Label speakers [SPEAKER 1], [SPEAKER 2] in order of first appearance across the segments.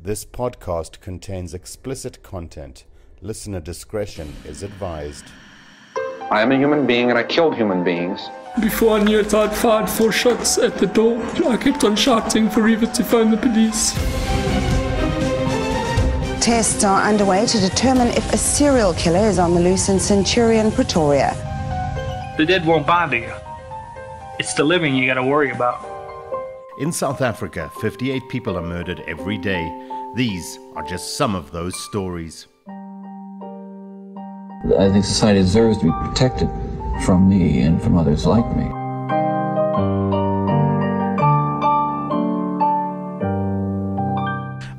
[SPEAKER 1] This podcast contains explicit content. Listener discretion is advised.
[SPEAKER 2] I am a human being and I killed human beings.
[SPEAKER 3] Before I knew it, I'd fired 4 shots at the door. I kept on shouting for Eva to phone the police.
[SPEAKER 4] Tests are underway to determine if a serial killer is on the loose in Centurion, Pretoria.
[SPEAKER 5] The dead won't bother you. It's the living you got to worry about.
[SPEAKER 1] In South Africa, 58 people are murdered every day. These are just some of those stories.
[SPEAKER 6] I think society deserves to be protected from me and from others like me.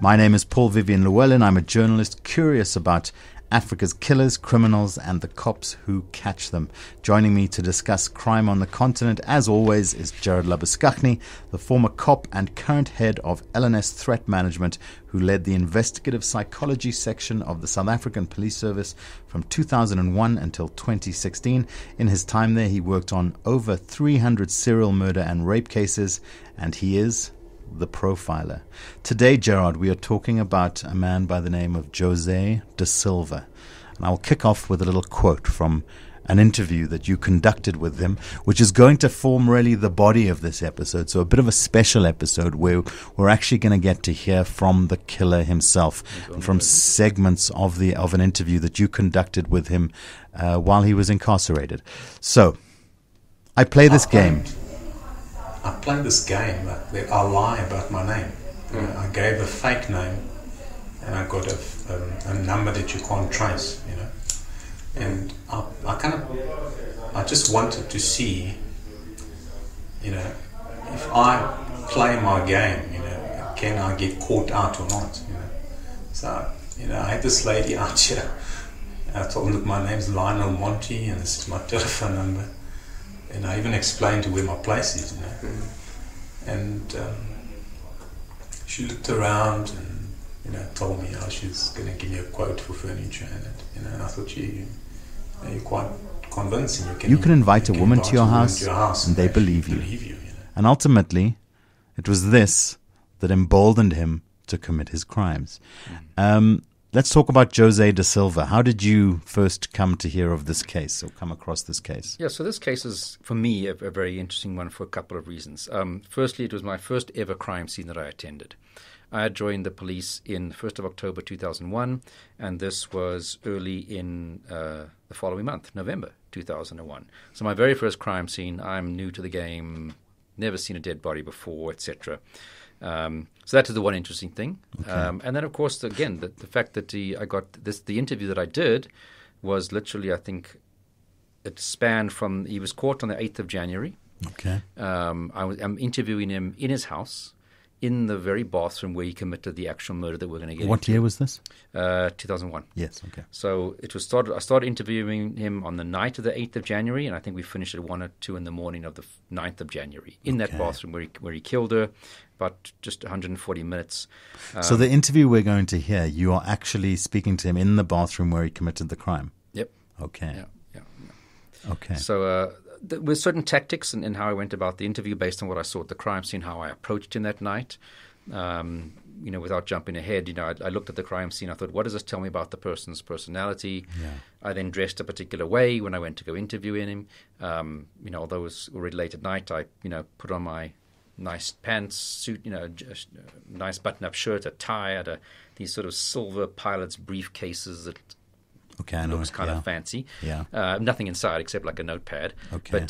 [SPEAKER 1] My name is Paul Vivian Llewellyn. I'm a journalist curious about Africa's killers, criminals, and the cops who catch them. Joining me to discuss crime on the continent, as always, is Gerard, the former cop and current head of LNS Threat Management, who led the investigative psychology section of the South African Police Service from 2001 until 2016. In his time there, he worked on over 300 serial murder and rape cases, and he is the profiler. Today, Gerard, we are talking about a man by the name of Jose da Silva. And I'll kick off with a little quote from an interview that you conducted with him, which is going to form really the body of this episode. So a bit of a special episode where we're actually going to get to hear from the killer himself and from segments of an interview that you conducted with him while he was incarcerated. So I play this game.
[SPEAKER 7] I played this game, I lie about my name. I gave a fake name and I got a number that you can't trace, And I just wanted to see, if I play my game, can I get caught out or not, So, I had this lady out here. I told her, look, my name's Lionel Monty and this is my telephone number. And I even explained to where my place is, And she looked around and, told me how she was going to give me a quote for furniture and and I thought, you're quite convincing.
[SPEAKER 1] You can invite a woman to your house and they believe you. And ultimately, it was this that emboldened him to commit his crimes. Let's talk about Jose da Silva. How did you first come to hear of this case or come across this case?
[SPEAKER 8] Yeah, so this case is, for me, a very interesting one for a couple of reasons. Firstly, it was my first ever crime scene that I attended. I had joined the police in the 1st of October 2001, and this was early in the following month, November 2001. So my very first crime scene, I'm new to the game, never seen a dead body before, etc. So that is the one interesting thing. Okay. And then, of course, again, the fact that the interview that I did was literally, I think, it spanned from, he was caught on the 8th of January.
[SPEAKER 1] Okay.
[SPEAKER 8] I'm interviewing him in his house, in the very bathroom where he committed the actual murder that we're going to get into.
[SPEAKER 1] What year was this?
[SPEAKER 8] 2001.
[SPEAKER 1] Yes, okay.
[SPEAKER 8] So I started interviewing him on the night of the 8th of January, and I think we finished at 1 or 2 in the morning of the 9th of January in that bathroom where he killed her, about just 140 minutes.
[SPEAKER 1] So the interview we're going to hear, you are actually speaking to him in the bathroom where he committed the crime?
[SPEAKER 8] Yep.
[SPEAKER 1] Okay.
[SPEAKER 8] Yeah.
[SPEAKER 1] Okay.
[SPEAKER 8] So with certain tactics in how I went about the interview based on what I saw at the crime scene, how I approached him that night, without jumping ahead, I looked at the crime scene. I thought, what does this tell me about the person's personality?
[SPEAKER 1] Yeah.
[SPEAKER 8] I then dressed a particular way when I went to go interview him. Although it was already late at night, I, put on my nice pants, suit, nice button-up shirt, a tie, these sort of silver pilot's briefcases that looks kind of fancy.
[SPEAKER 1] Yeah.
[SPEAKER 8] Nothing inside except like a notepad.
[SPEAKER 1] Okay.
[SPEAKER 8] But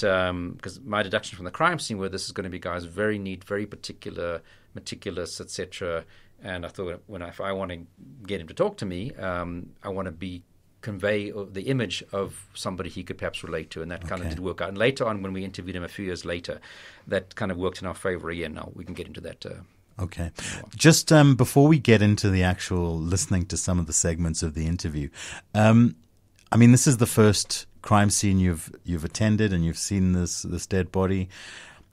[SPEAKER 8] because my deduction from the crime scene were this is going to be guys very neat, very particular, meticulous, etc. And I thought if I want to get him to talk to me, I want to convey the image of somebody he could perhaps relate to, and that kind of did work out. And later on, when we interviewed him a few years later, that kind of worked in our favor again. Now we can get into that.
[SPEAKER 1] Okay. Just before we get into the actual listening to some of the segments of the interview, this is the first crime scene you've attended, and you've seen this dead body.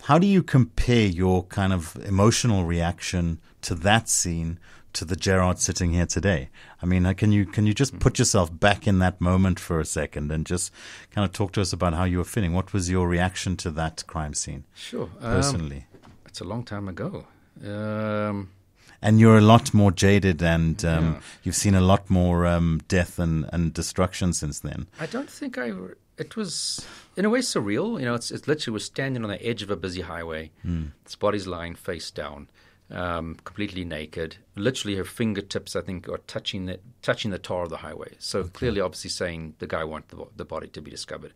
[SPEAKER 1] How do you compare your kind of emotional reaction to that scene to the Gerard sitting here today? Can you just put yourself back in that moment for a second and just kind of talk to us about how you were feeling? What was your reaction to that crime scene?
[SPEAKER 8] Sure.
[SPEAKER 1] Personally.
[SPEAKER 8] It's a long time ago.
[SPEAKER 1] And you're a lot more jaded, and you've seen a lot more death and destruction since then.
[SPEAKER 8] I don't think it was, in a way, surreal. It's literally, we're standing on the edge of a busy highway. This body's lying face down, completely naked. Literally, her fingertips, I think, are touching the tar of the highway. So clearly, obviously, saying the guy wanted the body to be discovered.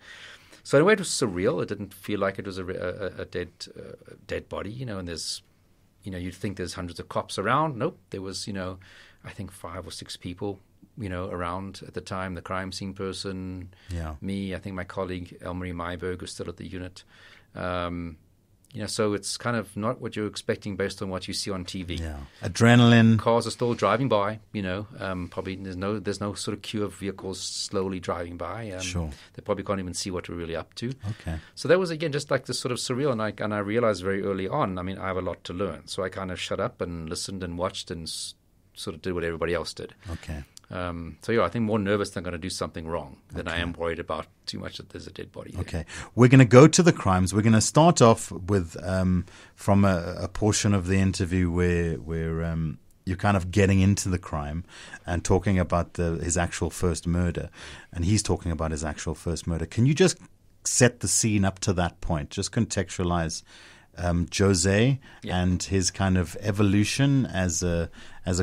[SPEAKER 8] So in a way, it was surreal. It didn't feel like it was a dead body, and there's, you'd think there's hundreds of cops around. Nope, there was, I think 5 or 6 people, around at the time. The crime scene person, me, I think my colleague Elmarie Myberg was still at the unit. So it's kind of not what you're expecting based on what you see on TV.
[SPEAKER 1] Yeah, adrenaline.
[SPEAKER 8] Cars are still driving by. Probably there's no sort of queue of vehicles slowly driving by.
[SPEAKER 1] Sure,
[SPEAKER 8] they probably can't even see what we're really up to.
[SPEAKER 1] Okay.
[SPEAKER 8] So that was again just like this sort of surreal, and I realized very early on. I mean, I have a lot to learn, so I kind of shut up and listened and watched and sort of did what everybody else did.
[SPEAKER 1] Okay.
[SPEAKER 8] I think more nervous than going to do something wrong than I am worried about too much that there's a dead body there.
[SPEAKER 1] Okay. We're going to go to the crimes. We're going to start off with from a portion of the interview where you're kind of getting into the crime and talking about his actual first murder, and he's talking about his actual first murder. Can you just set the scene up to that point? Just contextualize Jose and his kind of evolution as a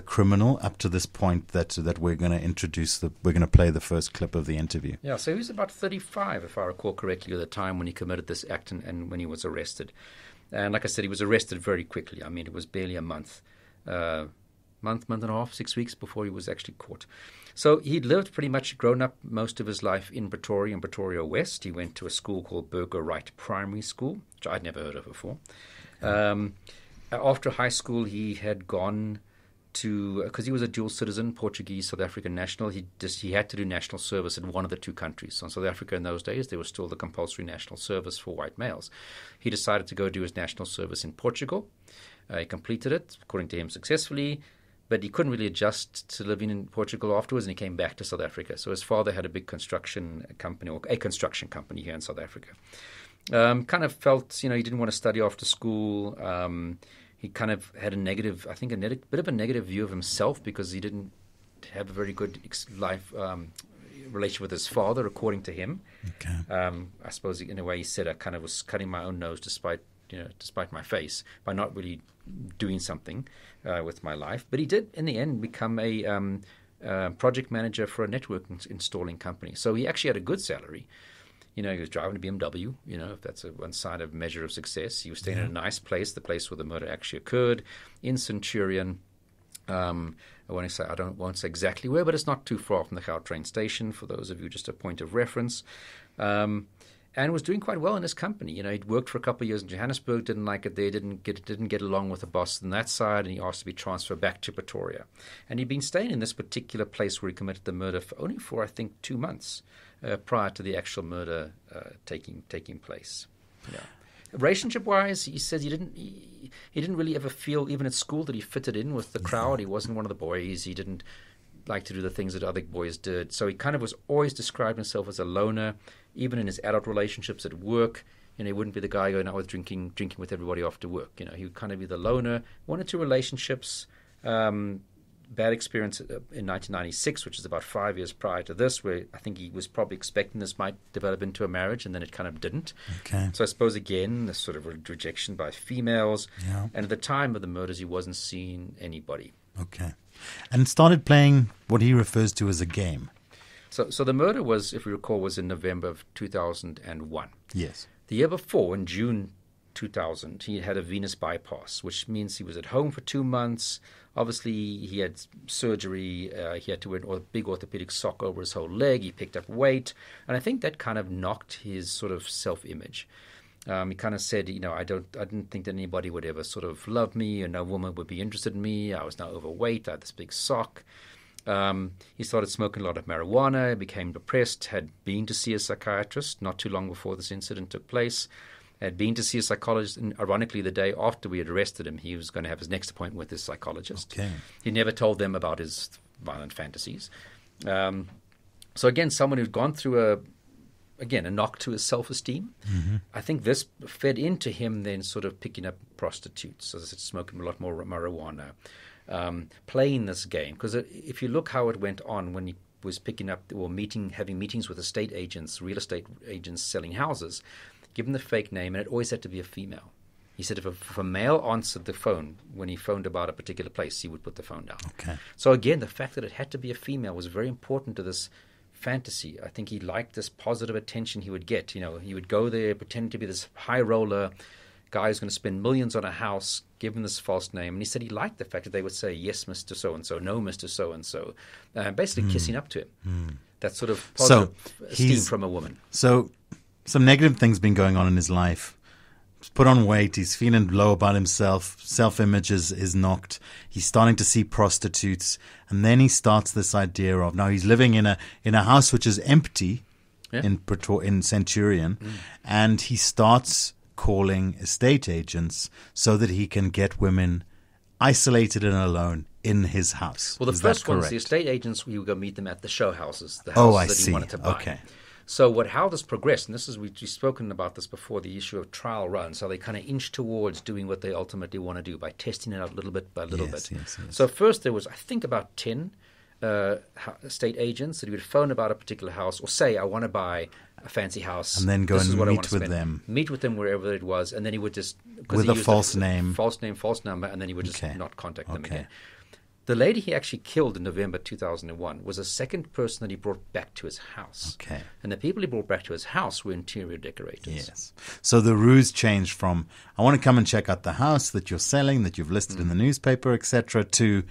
[SPEAKER 1] criminal up to this point that we're going to introduce. We're going to play the first clip of the interview.
[SPEAKER 8] Yeah, so he was about 35, if I recall correctly, at the time when he committed this act and when he was arrested. And like I said, he was arrested very quickly. I mean, it was barely a month and a half, 6 weeks before he was actually caught. So he'd lived pretty much, grown up most of his life in Pretoria and Pretoria West. He went to a school called Burger Wright Primary School, which I'd never heard of before. After high school, he had gone to, because he was a dual citizen, Portuguese, South African national, he had to do national service in one of the two countries. So in South Africa in those days, there was still the compulsory national service for white males. He decided to go do his national service in Portugal. He completed it, according to him, successfully. But he couldn't really adjust to living in Portugal afterwards, and he came back to South Africa. So his father had a big construction company, or a construction company here in South Africa. Kind of felt, he didn't want to study after school. He kind of had bit of a negative view of himself because he didn't have a very good life relationship with his father, according to him.
[SPEAKER 1] Okay.
[SPEAKER 8] I suppose in a way he said I kind of was cutting my own nose despite my face by not really doing something with my life. But he did, in the end, become a project manager for a network installing company. So he actually had a good salary. He was driving a BMW, if that's one side of measure of success. He was staying in a nice place, the place where the murder actually occurred, in Centurion. I won't say exactly where, but it's not too far from the Gautrain station, for those of you, just a point of reference. And was doing quite well in his company. He'd worked for a couple of years in Johannesburg, didn't like it there, didn't get along with the boss on that side, and he asked to be transferred back to Pretoria. And he'd been staying in this particular place where he committed the murder for I think 2 months prior to the actual murder taking place. Yeah. Relationship-wise, he says he didn't really ever feel, even at school, that he fitted in with the crowd. He wasn't one of the boys. He didn't like to do the things that other boys did. So he kind of was always described himself as a loner. Even in his adult relationships at work, he wouldn't be the guy going out with drinking with everybody after work. He would kind of be the loner. 1 or 2 relationships. Bad experience in 1996, which is about 5 years prior to this, where I think he was probably expecting this might develop into a marriage, and then it kind of didn't.
[SPEAKER 1] Okay.
[SPEAKER 8] So I suppose, again, this sort of rejection by females.
[SPEAKER 1] Yeah.
[SPEAKER 8] And at the time of the murders, he wasn't seeing anybody.
[SPEAKER 1] Okay. And started playing what he refers to as a game.
[SPEAKER 8] So the murder was, if we recall, was in November of 2001.
[SPEAKER 1] Yes. The
[SPEAKER 8] year before, in June 2000, he had a venous bypass, which means he was at home for 2 months. Obviously, he had surgery. He had to wear a big orthopedic sock over his whole leg. He picked up weight. And I think that kind of knocked his sort of self-image. He kind of said, I didn't think that anybody would ever sort of love me, and no woman would be interested in me. I was now overweight. I had this big sock. He started smoking a lot of marijuana, became depressed, had been to see a psychiatrist not too long before this incident took place, had been to see a psychologist, and ironically, the day after we had arrested him, he was going to have his next appointment with his psychologist.
[SPEAKER 1] Okay.
[SPEAKER 8] He never told them about his violent fantasies. So again, someone who'd gone through a knock to his self-esteem.
[SPEAKER 1] Mm-hmm.
[SPEAKER 8] I think this fed into him then sort of picking up prostitutes, as I said, smoking a lot more marijuana. playing this game. Because if you look how it went on when he was picking up or having meetings with estate agents, real estate agents selling houses, give them the fake name, and it always had to be a female. He said if a male answered the phone when he phoned about a particular place, he would put the phone down.
[SPEAKER 1] Okay.
[SPEAKER 8] So again, the fact that it had to be a female was very important to this fantasy. I think he liked this positive attention he would get. You know, he would go there, pretend to be this high roller guy who's going to spend millions on a house, give him this false name. And he said he liked the fact that they would say, yes, Mr. So-and-so, no, Mr. So-and-so, basically kissing up to him. That sort of positive esteem from a woman.
[SPEAKER 1] So some negative things been going on in his life. He's put on weight. He's feeling low about himself. Self-image is knocked. He's starting to see prostitutes. And then he starts this idea of, now he's living in a house which is empty in Centurion. And he starts calling estate agents so that he can get women isolated and alone in his house.
[SPEAKER 8] Well, the first ones, the estate agents, we would go meet them at the show houses, the houses that he wanted to buy.
[SPEAKER 1] Okay.
[SPEAKER 8] So how this progressed, and we've spoken about this before, the issue of trial runs, how they kind of inch towards doing what they ultimately want to do by testing it out little bit by little bit.
[SPEAKER 1] Yes.
[SPEAKER 8] So first there was, I think, about 10 estate agents that he would phone about a particular house or say, I want to buy a fancy house.
[SPEAKER 1] And then go and meet with them.
[SPEAKER 8] Meet with them wherever it was, and then he would just...
[SPEAKER 1] With a false name.
[SPEAKER 8] False name, false number, and then he would just not contact them again. The lady he actually killed in November 2001 was a second person that he brought back to his house.
[SPEAKER 1] Okay.
[SPEAKER 8] And the people he brought back to his house were interior decorators.
[SPEAKER 1] Yes. So the ruse changed from, I want to come and check out the house that you're selling, that you've listed in the newspaper, etc., to,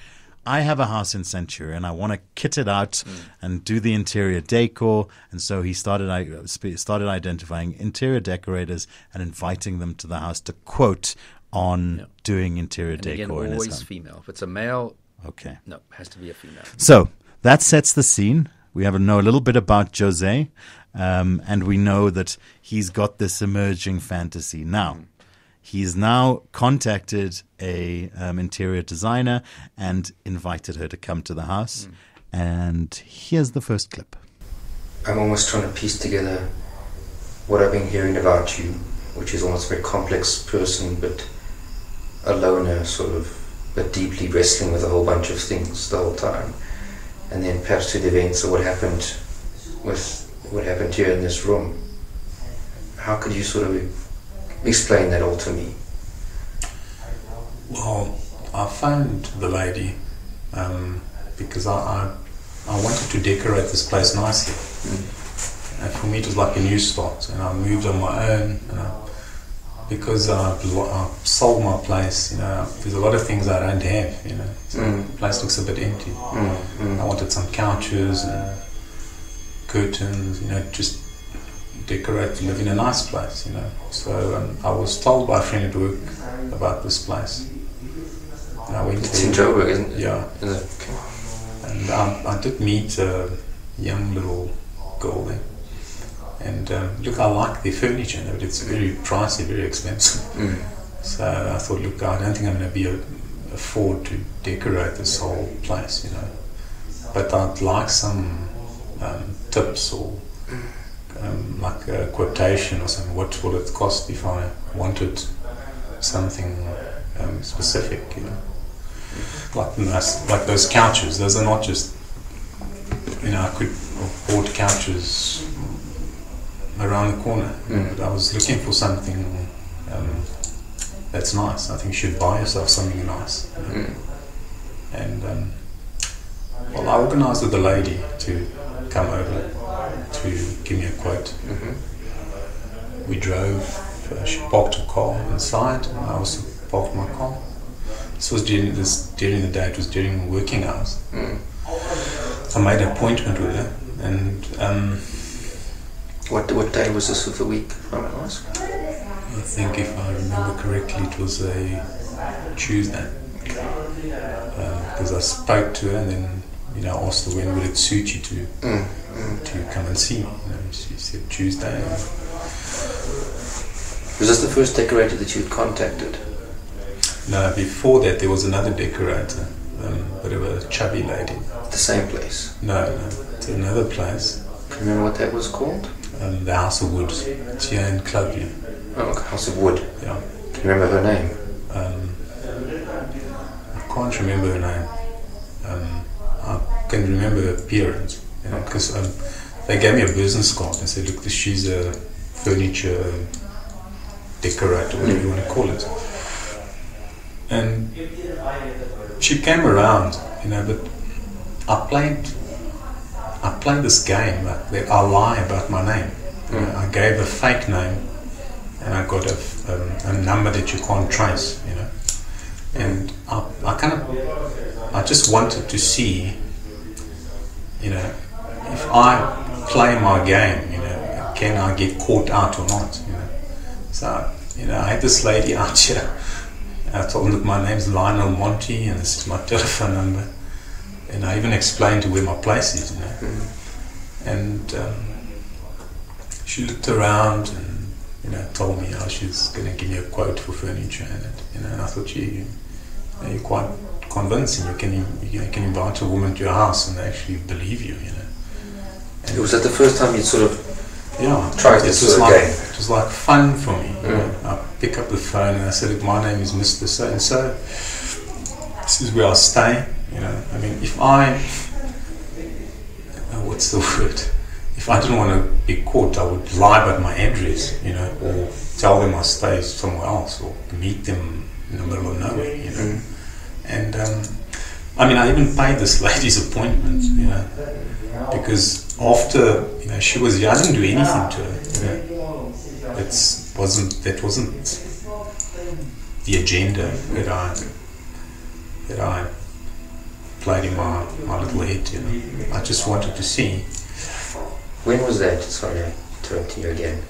[SPEAKER 1] I have a house in Centurion. I want to kit it out and do the interior decor. And so he started identifying interior decorators and inviting them to the house to quote on doing interior
[SPEAKER 8] and
[SPEAKER 1] decor
[SPEAKER 8] again,
[SPEAKER 1] in his
[SPEAKER 8] always
[SPEAKER 1] home.
[SPEAKER 8] Female. If it's a male,
[SPEAKER 1] okay,
[SPEAKER 8] no, it has to be a female.
[SPEAKER 1] So that sets the scene. We have to know a little bit about Jose, and we know that he's got this emerging fantasy now. He's now contacted a interior designer and invited her to come to the house. And here's the first clip.
[SPEAKER 9] I'm almost trying to piece together what I've been hearing about you, which is almost a very complex person, but a loner sort of, but deeply wrestling with a whole bunch of things the whole time. And then perhaps to the events of what happened here in this room. How could you sort of explain that all to me?
[SPEAKER 7] Well, I found the lady because I wanted to decorate this place nicely. And for me it was like a new start, and I moved on my own, because I sold my place. There's a lot of things I don't have, so the place looks a bit empty. I wanted some couches and curtains, just decorate to live in a nice place, So I was told by a friend at work about this place. And I went
[SPEAKER 9] it's in Joburg, isn't it?
[SPEAKER 7] Yeah.
[SPEAKER 9] Is it? Okay.
[SPEAKER 7] And I did meet a young little girl there. And look, I like the furniture, but it's very pricey, very expensive. So I thought, look, I don't think I'm going to afford to decorate this whole place, But I'd like some tips or like a quotation or something. What will it cost if I wanted something specific, Like those couches. Those are not just, I could afford couches around the corner, but I was looking for something that's nice. I think you should buy yourself something nice. And well, I organised with the lady to come over to give me a quote. We drove, she parked her car inside, and I also parked my car. This was during the day, it was during working hours. I made an appointment with her, and
[SPEAKER 9] What day was this of the week, if I may ask?
[SPEAKER 7] I think, if I remember correctly, it was a Tuesday. Because I spoke to her and then, asked her when would it suit you to come and see me. She said Tuesday.
[SPEAKER 9] Was this the first decorator that you had contacted?
[SPEAKER 7] No, before that there was another decorator, a bit of a chubby lady.
[SPEAKER 9] The same place?
[SPEAKER 7] No, it's another place.
[SPEAKER 9] Can you remember what that was called?
[SPEAKER 7] The House of Wood. It's here in Clubview.
[SPEAKER 9] Oh, House of Wood.
[SPEAKER 7] Yeah.
[SPEAKER 9] Can you remember her name?
[SPEAKER 7] I can't remember her name. I can remember her appearance, because they gave me a business card and said, look, she's a furniture decorator, whatever you want to call it. And she came around, but I played this game that I lie about my name. I gave a fake name, and I got a number that you can't trace, And I just wanted to see, if I play my game, can I get caught out or not, So, I had this lady out here. I told them that my name's Lionel Monty and this is my telephone number. And I even explained to where my place is, And she looked around and, told me how she's going to give me a quote for furniture and and I thought, you're quite convincing. You can invite a woman to your house and they actually believe you, And
[SPEAKER 9] was that the first time you sort of tried this
[SPEAKER 7] sort
[SPEAKER 9] of game?
[SPEAKER 7] It was like fun for me. I pick up the phone and I said, look, my name is Mr. So-and-so. This is where I stay. If I, what's the word? If I didn't want to be caught, I would lie about my address, or tell them I stay somewhere else, or meet them in the middle of nowhere, And I even paid this lady's appointment, because after she was here, I didn't do anything to her. That wasn't the agenda that I played in my little head. I just wanted to see.
[SPEAKER 9] When was that? Sorry, I interrupted you again.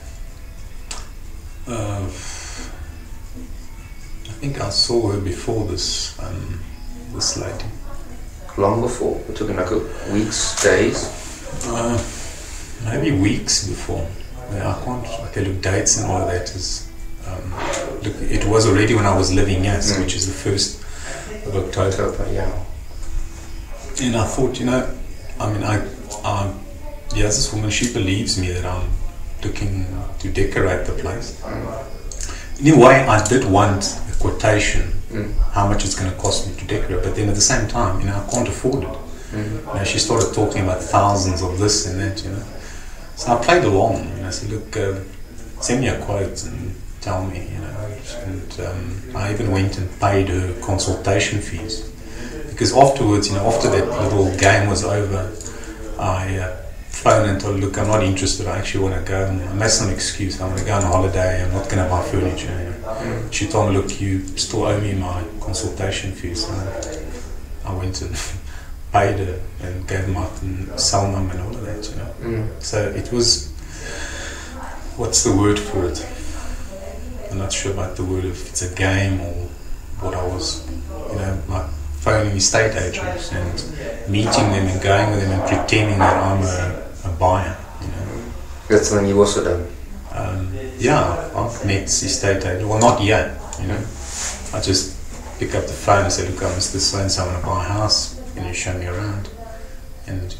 [SPEAKER 7] I think I saw her before this lady.
[SPEAKER 9] Long before? We're talking like weeks, days?
[SPEAKER 7] Maybe weeks before. I can't. Okay, look, dates and all of that is. Look, it was already when I was living here, which is the 1st of October.
[SPEAKER 9] Yeah.
[SPEAKER 7] And I thought, this woman, she believes me that I'm looking to decorate the place. In a way, I did want a quotation, how much it's going to cost me to decorate, but then at the same time, I can't afford it. She started talking about thousands of this and that, So I played along, I said, look, send me a quote and tell me, and I even went and paid her consultation fees. Because afterwards, after that little game was over, I phoned and told her, look, I'm not interested, I actually want to go, and I made some excuse, I want to go on holiday, I'm not going to buy furniture. She told me, look, you still owe me my consultation fees. So I went and paid her and gave them my cell number and all of that, So it was, what's the word for it? I'm not sure about the word, if it's a game or what I was, like phoning estate agents and meeting them and going with them and pretending that I'm a buyer,
[SPEAKER 9] That's something you've also done?
[SPEAKER 7] I've met estate agents. Well, not yet, I just pick up the phone and say, look, I'm Mr. So-and-so, I want to buy a house, can you show me around? And,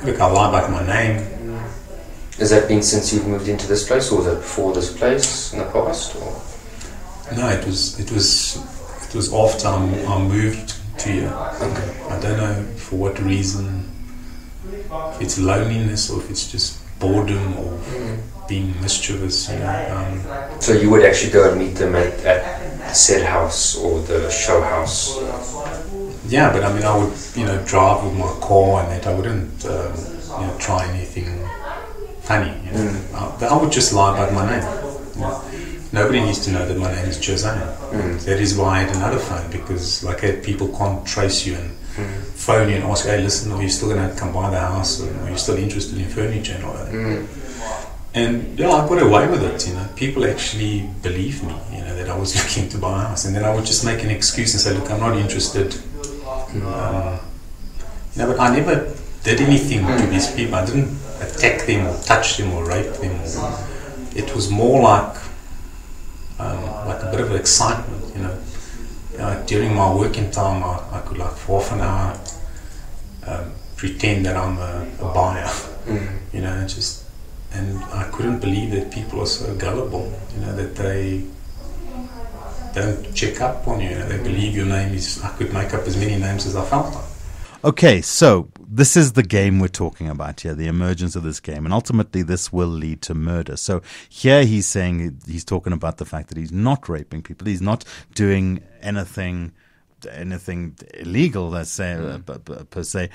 [SPEAKER 7] look, I lie about my name.
[SPEAKER 9] Has that been since you've moved into this place, or was that before this place in the past? Or?
[SPEAKER 7] No, it was after I moved to here. I don't know for what reason, if it's loneliness or if it's just boredom or being mischievous.
[SPEAKER 9] So you would actually go and meet them at the said house or the show house?
[SPEAKER 7] Yeah, but I would drive with my car and that. I wouldn't try anything funny. I would just lie about my name. Nobody needs to know that my name is Jose. That is why I had another phone, because people can't trace you and phone you and ask, hey, listen, are you still going to come buy the house, or are you still interested in furniture and all that? And I got away with it. People actually believed me, that I was looking to buy a house, and then I would just make an excuse and say, look, I'm not interested. But I never did anything to these people. I didn't attack them or touch them or rape them. It was more like a bit of excitement, during my working time, I could for half an hour pretend that I'm a buyer, and I couldn't believe that people are so gullible, that don't check up on you. They believe your name is, I could make up as many names as I felt like.
[SPEAKER 1] Okay, so this is the game we're talking about here, the emergence of this game, and ultimately this will lead to murder. So here he's talking about the fact that he's not raping people, he's not doing anything illegal, let's say, per se,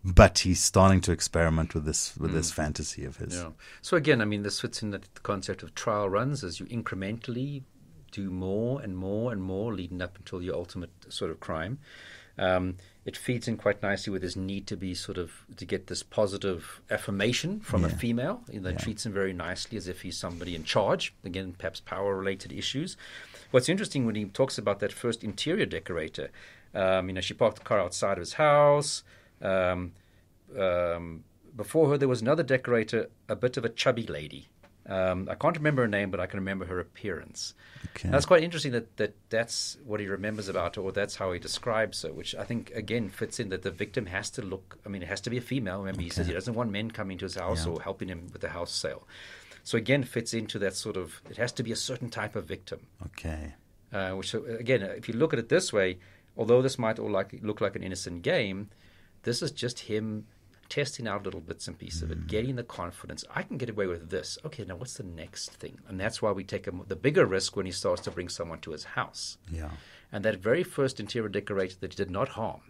[SPEAKER 1] but he's starting to experiment with this fantasy of his.
[SPEAKER 8] Yeah. So again, I mean, this fits in the concept of trial runs as you incrementally do more and more and more, leading up until your ultimate sort of crime. It feeds in quite nicely with his need to get this positive affirmation from a female. Treats him very nicely as if he's somebody in charge. Again, perhaps power-related issues. What's interesting when he talks about that first interior decorator, she parked the car outside of his house. Before her, there was another decorator, a bit of a chubby lady. I can't remember her name, but I can remember her appearance. Okay. That's quite interesting that's what he remembers about her, or that's how he describes her, which I think, again, fits in that the victim has to look, it has to be a female. Remember, he says he doesn't want men coming to his house or helping him with the house sale. So, again, fits into that sort of, it has to be a certain type of victim.
[SPEAKER 1] Okay.
[SPEAKER 8] Which, again, if you look at it this way, although this might all look like an innocent game, this is just him testing out little bits and pieces of it, getting the confidence. I can get away with this. Okay, now what's the next thing? And that's why we take the bigger risk when he starts to bring someone to his house.
[SPEAKER 1] Yeah.
[SPEAKER 8] And that very first interior decorator that he did not harm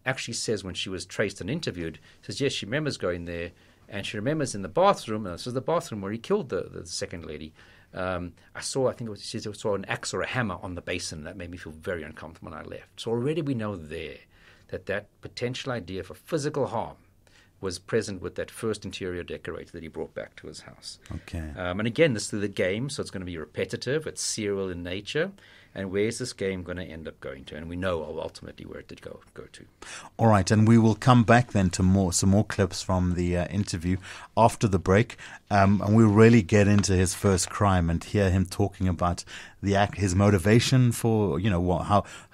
[SPEAKER 8] actually says, when she was traced and interviewed, says, yes, she remembers going there, and she remembers in the bathroom, and this is the bathroom where he killed the second lady. I saw an axe or a hammer on the basin. That made me feel very uncomfortable when I left. So already we know there that potential idea for physical harm was present with that first interior decorator that he brought back to his house.
[SPEAKER 1] Okay.
[SPEAKER 8] And again, this is the game, so it's going to be repetitive. It's serial in nature. And where's this game going to end up going to? And we know ultimately where it did go to.
[SPEAKER 1] All right, and we will come back then to some more clips from the interview after the break, and we'll really get into his first crime and hear him talking about his motivation for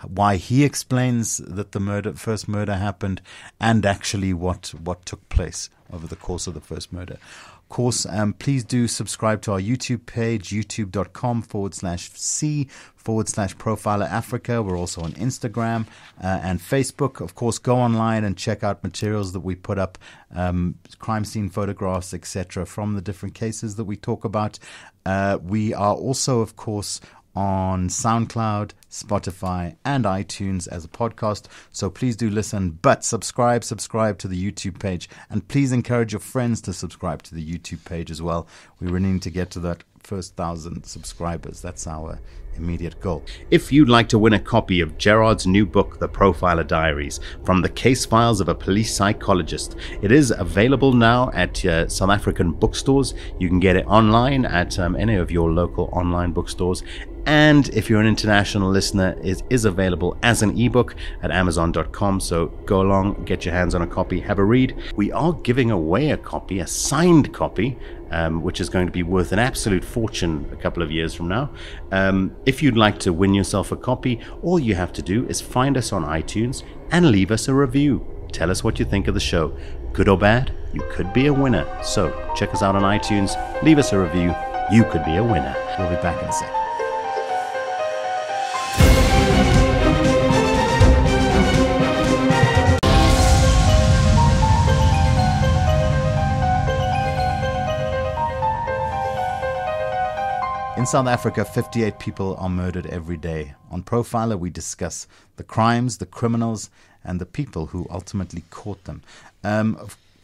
[SPEAKER 1] why he explains that the first murder happened, and actually what took place over the course of the first murder. Of course, please do subscribe to our YouTube page, youtube.com/C/Profiler Africa. We're also on Instagram and Facebook. Of course, go online and check out materials that we put up, crime scene photographs, etc., from the different cases that we talk about. We are also, of course, on SoundCloud, Spotify, and iTunes as a podcast. So please do listen, but subscribe to the YouTube page, and please encourage your friends to subscribe to the YouTube page as well. We really need to get to that first 1,000 subscribers. That's our immediate goal. If you'd like to win a copy of Gerard's new book, The Profiler Diaries, from the case files of a police psychologist, it is available now at South African bookstores. You can get it online at any of your local online bookstores. And if you're an international listener, it is available as an ebook at Amazon.com. So go along, get your hands on a copy, have a read. We are giving away a copy, a signed copy, which is going to be worth an absolute fortune a couple of years from now. If you'd like to win yourself a copy, all you have to do is find us on iTunes and leave us a review. Tell us what you think of the show. Good or bad, you could be a winner. So check us out on iTunes, leave us a review. You could be a winner. We'll be back in a second. In South Africa, 58 people are murdered every day. On Profiler, we discuss the crimes, the criminals, and the people who ultimately caught them.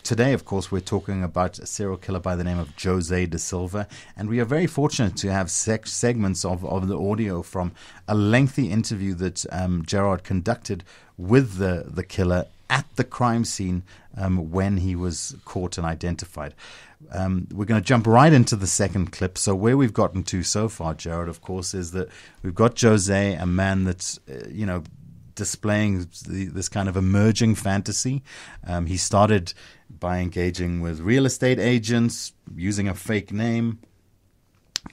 [SPEAKER 1] Today, of course, we're talking about a serial killer by the name of Jose da Silva, and we are very fortunate to have segments of the audio from a lengthy interview that Gerard conducted with the killer at the crime scene when he was caught and identified. We're going to jump right into the second clip. So where we've gotten to so far, Gerard, of course, is that we've got Jose, a man that's, displaying this kind of emerging fantasy. He started by engaging with real estate agents, using a fake name,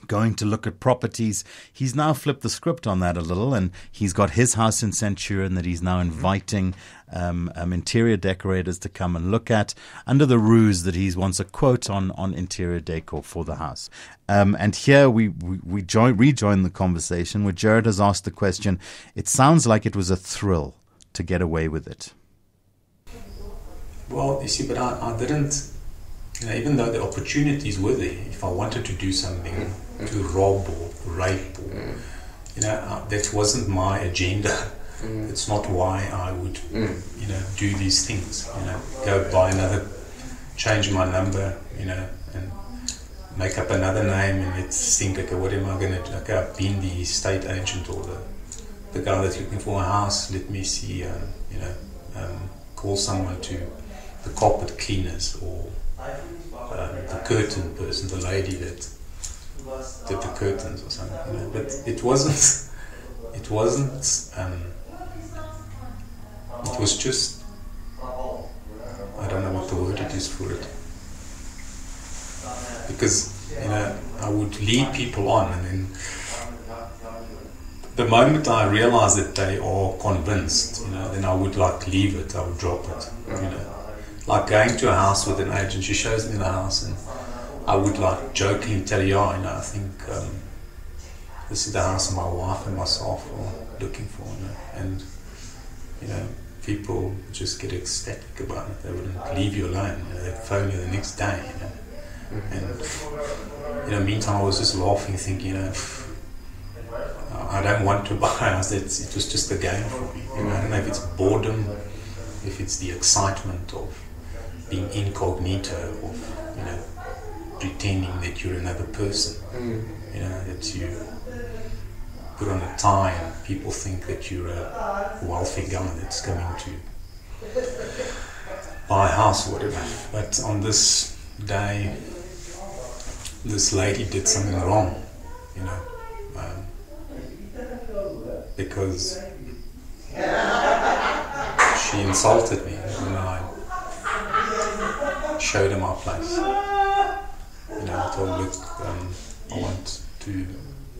[SPEAKER 1] going to look at properties. He's now flipped the script on that a little, and he's got his house in Centurion that he's now inviting interior decorators to come and look at, under the ruse that he wants a quote on interior decor for the house. And here we rejoin the conversation where Gerard has asked the question, it sounds like it was a thrill to get away with it.
[SPEAKER 7] Well, you see, but I didn't, even though the opportunities were there, if I wanted to do something, to rob or rape, or, that wasn't my agenda. It's not why I would, do these things, go buy change my number, and make up another name, and let's think, okay, what am I going to do? Okay, I've been the estate agent or the guy that's looking for a house, let me see, call someone to the carpet cleaners or the curtain person, the lady that did the curtains or something, but it wasn't, it was just, I don't know what the word it is for it, because, I would lead people on, and then the moment I realize that they are convinced, then I would leave it, I would drop it, like going to a house with an agent, she shows me the house, and I would jokingly tell her, I think this is the house my wife and myself are looking for, and people just get ecstatic about it. They wouldn't leave you alone. They'd phone you the next day. And meantime, I was just laughing, thinking, I don't want to buy a house. It was just a game for me. I don't know if it's boredom, if it's the excitement of being incognito, of pretending that you're another person. That you put on a tie and people think that you're a wealthy guy that's coming to buy a house or whatever. But on this day, this lady did something wrong, because she insulted me when I showed her my place. I told her, look, I want to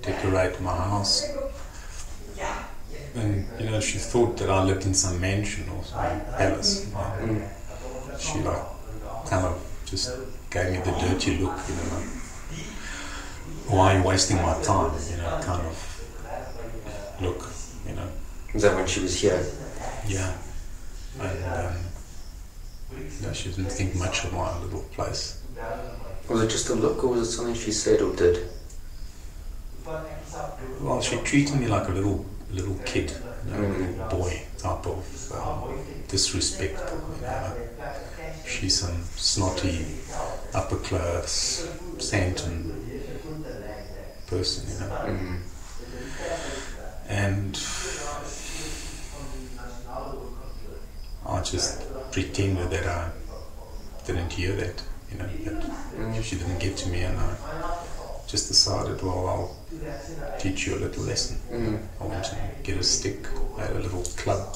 [SPEAKER 7] decorate my house, and she thought that I lived in some mansion or some palace. She kind of just gave me the dirty look, why are you wasting my time, kind of look,
[SPEAKER 9] Is that when she was here?
[SPEAKER 7] Yeah, and she didn't think much of my little place.
[SPEAKER 9] Was it just a look, or was it something she said or did?
[SPEAKER 7] Well, she treated me like a little kid, a little boy type of disrespect. She's some snotty, upper class, Santon person, and I just pretended that I didn't hear that, that she didn't get to me, and I just decided, well, I'll teach you a little lesson. I went to get a stick. I had a little club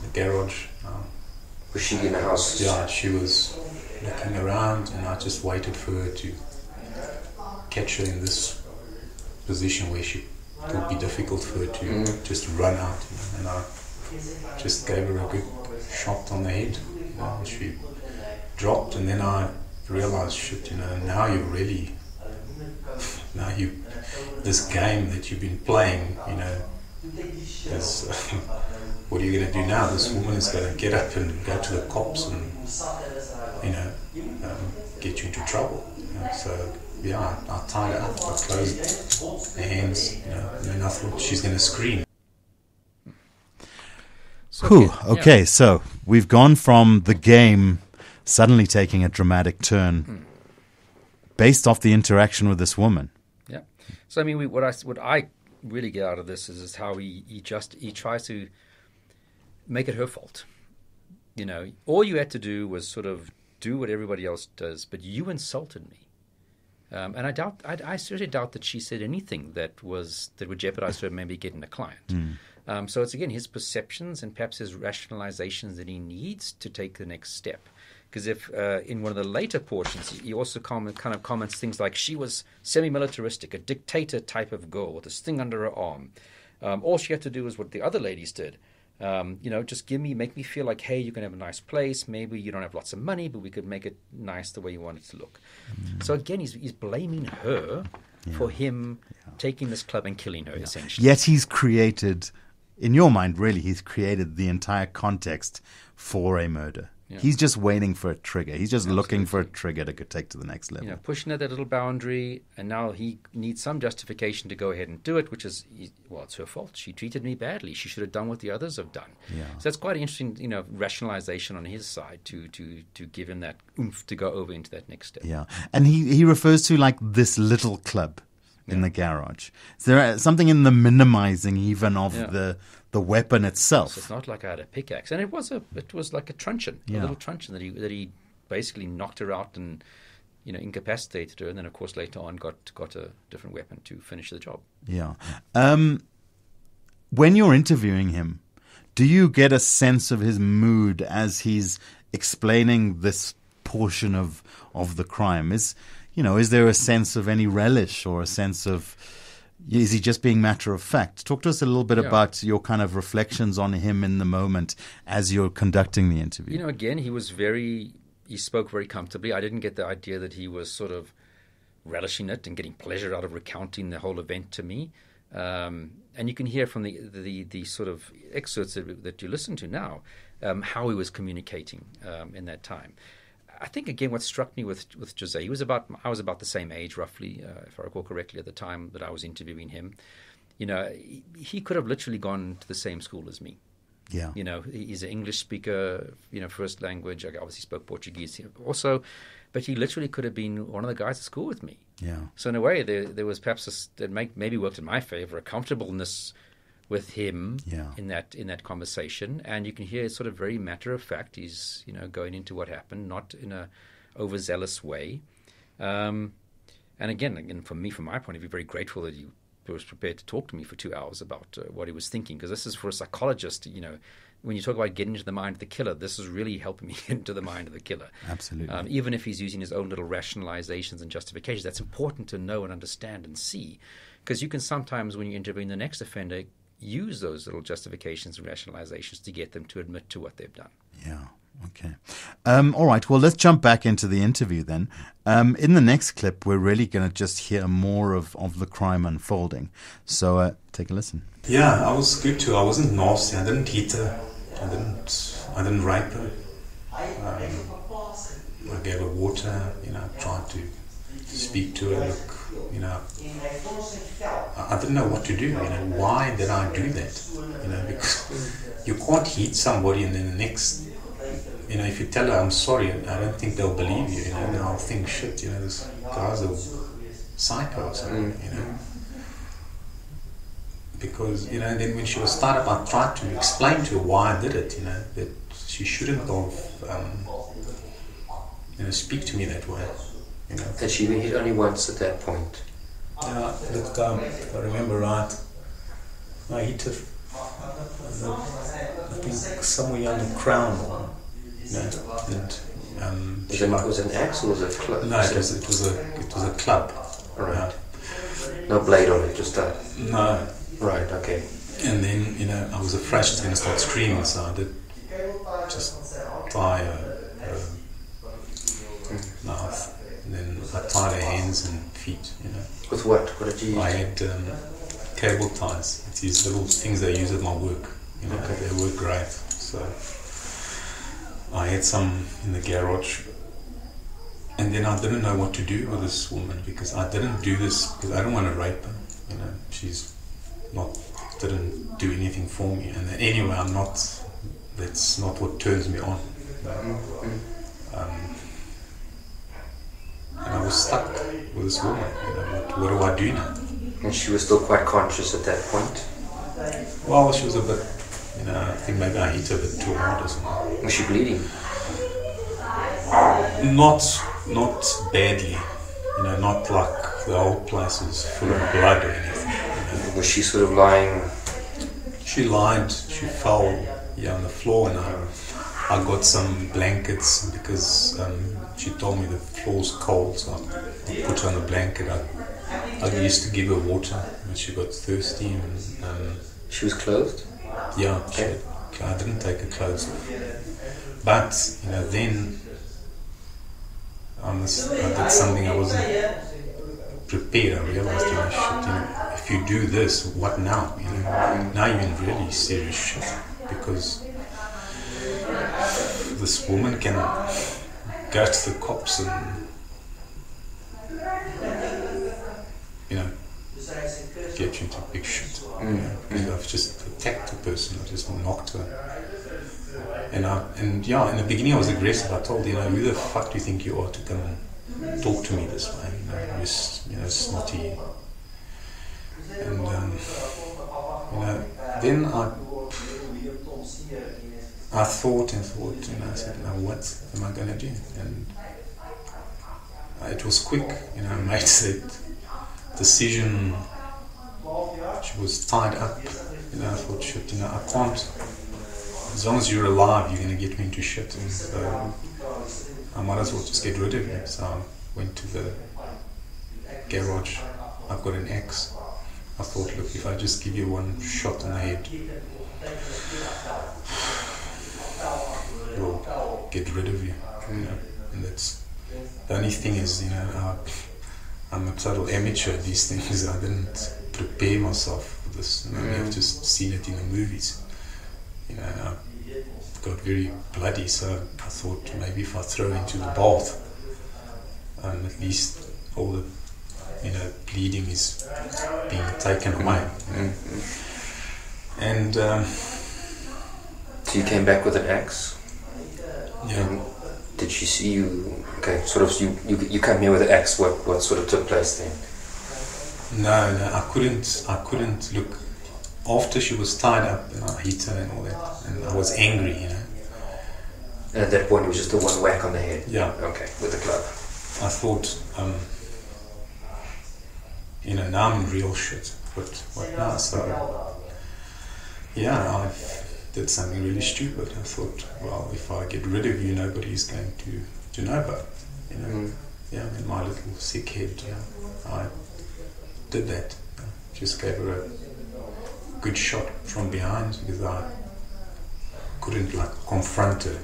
[SPEAKER 7] in the garage.
[SPEAKER 9] Was she in the house?
[SPEAKER 7] Yeah, she was looking around, and I just waited for her to catch her in this position where it would be difficult for her to just run out, and I just gave her a good shot on the head. She dropped, and then I realized, shit, now you're really, this game that you've been playing, is, what are you going to do now? This woman is going to get up and go to the cops and, get you into trouble. So, yeah, I tied her up, I closed her hands, and then I thought she's going to scream.
[SPEAKER 1] Okay, so we've gone from the game suddenly taking a dramatic turn based off the interaction with this woman.
[SPEAKER 8] Yeah. So, I mean, what I really get out of this is how he tries to make it her fault. All you had to do was sort of do what everybody else does, but you insulted me. And I seriously doubt that she said anything that would jeopardize her maybe getting a client. So it's, again, his perceptions and perhaps his rationalizations that he needs to take the next step. Because if in one of the later portions, he also kind of comments things like she was semi-militaristic, a dictator type of girl with this thing under her arm. All she had to do was what the other ladies did. Just make me feel like, hey, you can have a nice place. Maybe you don't have lots of money, but we could make it nice the way you want it to look. So again, he's blaming her for him taking this club and killing her, essentially.
[SPEAKER 1] Yet he's created, in your mind, really, he's created the entire context for a murder. Yeah. He's just waiting for a trigger. He's just looking for a trigger to take to the next level.
[SPEAKER 8] Pushing at that little boundary, and now he needs some justification to go ahead and do it, which is, it's her fault. She treated me badly. She should have done what the others have done. Yeah. So that's quite interesting, rationalization on his side to give him that oomph to go over into that next step.
[SPEAKER 1] Yeah, and he refers to like this little club in the garage. Is there something in the minimizing even of the weapon itself?
[SPEAKER 8] So it's not like I had a pickaxe, and it was like a truncheon, a little truncheon that he basically knocked her out and incapacitated her, and then of course later on got a different weapon to finish the job. Yeah.
[SPEAKER 1] When you're interviewing him, do you get a sense of his mood as he's explaining this portion of the crime? Is there a sense of any relish or a sense of, is he just being matter of fact? Talk to us a little bit about your kind of reflections on him in the moment as you're conducting the interview.
[SPEAKER 8] Again, he spoke very comfortably. I didn't get the idea that he was sort of relishing it and getting pleasure out of recounting the whole event to me. And you can hear from the sort of excerpts that you listen to now how he was communicating in that time. I think, again, what struck me with Jose, I was about the same age, roughly, if I recall correctly, at the time that I was interviewing him. He could have literally gone to the same school as me. Yeah. He's an English speaker, first language. I obviously spoke Portuguese also, but he literally could have been one of the guys at school with me. Yeah. So in a way, there was perhaps that maybe worked in my favor, a comfortableness with him in that conversation, and you can hear it's sort of very matter of fact. He's going into what happened, not in a overzealous way. And again, from my point of view, very grateful that he was prepared to talk to me for 2 hours about what he was thinking, because this is for a psychologist. When you talk about getting into the mind of the killer, this is really helping me get into the mind of the killer.
[SPEAKER 1] Absolutely.
[SPEAKER 8] Even if he's using his own little rationalizations and justifications, that's important to know and understand and see, because you can sometimes, when you're interviewing the next offender, use those little justifications and rationalizations to get them to admit to what they've done.
[SPEAKER 1] Yeah. Okay. All right. Well, let's jump back into the interview then. In the next clip, we're really going to just hear more of the crime unfolding. So take a listen.
[SPEAKER 7] Yeah, I was good too. I wasn't nasty. I didn't hit her. I didn't rape her. I gave her water. Tried to speak to her. Look. I didn't know what to do. Why did I do that? Because you can't hit somebody and then the next, if you tell her I'm sorry, I don't think they'll believe you. They'll think, shit, this guy's a psycho or something. Because then when she was started, I tried to explain to her why I did it. That she shouldn't have speak to me that way.
[SPEAKER 9] Had she been hit only once at that point?
[SPEAKER 7] Yeah, look, if I remember right, I hit her, I think somewhere on the crown.
[SPEAKER 9] Was it an axe or was it a club?
[SPEAKER 7] No, it was a club.
[SPEAKER 9] Right. No blade on it, just that.
[SPEAKER 7] No.
[SPEAKER 9] Right. Okay.
[SPEAKER 7] And then I was afraid she was going to start screaming, so I did just tie a knife. And then I tied her hands and feet,
[SPEAKER 9] With what? What did you use?
[SPEAKER 7] I had cable ties. It's these little things they use at my work. Okay. They work great. So I had some in the garage. And then I didn't know what to do with this woman, because I didn't do this because I don't want to rape her. She's didn't do anything for me. And anyway, that's not what turns me on. And I was stuck with this woman. What do I do now?
[SPEAKER 9] And she was still quite conscious at that point?
[SPEAKER 7] Well, she was a bit, I think maybe I hit her a bit too hard or something.
[SPEAKER 9] Was she bleeding?
[SPEAKER 7] Not badly. Not like the whole place was full of blood or anything.
[SPEAKER 9] Was she sort of lying?
[SPEAKER 7] She lied. She fell on the floor, and I got some blankets because she told me the floor's cold, so I put her on the blanket. I used to give her water when she got thirsty. And,
[SPEAKER 9] she was clothed?
[SPEAKER 7] Yeah,
[SPEAKER 9] okay.
[SPEAKER 7] I didn't take her clothes off. But, then I did something I wasn't prepared. I realized, shit, if you do this, what now? Now you're in really serious shit, because this woman can go to the cops and, get you into big shit. Because I've just attacked a person, I just knocked her. And in the beginning I was aggressive. I told who the fuck do you think you are to come and talk to me this way? You're snotty. And then I thought, I said, now what am I going to do? And it was quick, I made that decision. She was tied up, I thought, shit, I can't, as long as you're alive, you're going to get me into shit, and so I might as well just get rid of you. So I went to the garage. I've got an axe. I thought, look, if I just give you one shot on the head, we'll get rid of you, and that's the only thing is, I'm a total amateur at these things. I didn't prepare myself for this. I've just seen it in the movies. I got very bloody, so I thought maybe if I throw into the bath, at least all the bleeding is being taken away. And
[SPEAKER 9] so you came back with an axe?
[SPEAKER 7] Yeah.
[SPEAKER 9] And did she see you? Okay, sort of. You came here with an axe. What sort of took place then?
[SPEAKER 7] No, I couldn't look. After she was tied up and I hit her and all that, and I was angry,
[SPEAKER 9] And at that point, it was just the one whack on the head.
[SPEAKER 7] Yeah.
[SPEAKER 9] Okay, with the club.
[SPEAKER 7] I thought, now I'm in real shit. What now? So, I did something really stupid. I thought, well, if I get rid of you, nobody's going to know about it. Yeah, in my little sick head, I did that. Just gave her a good shot from behind because I couldn't confront her,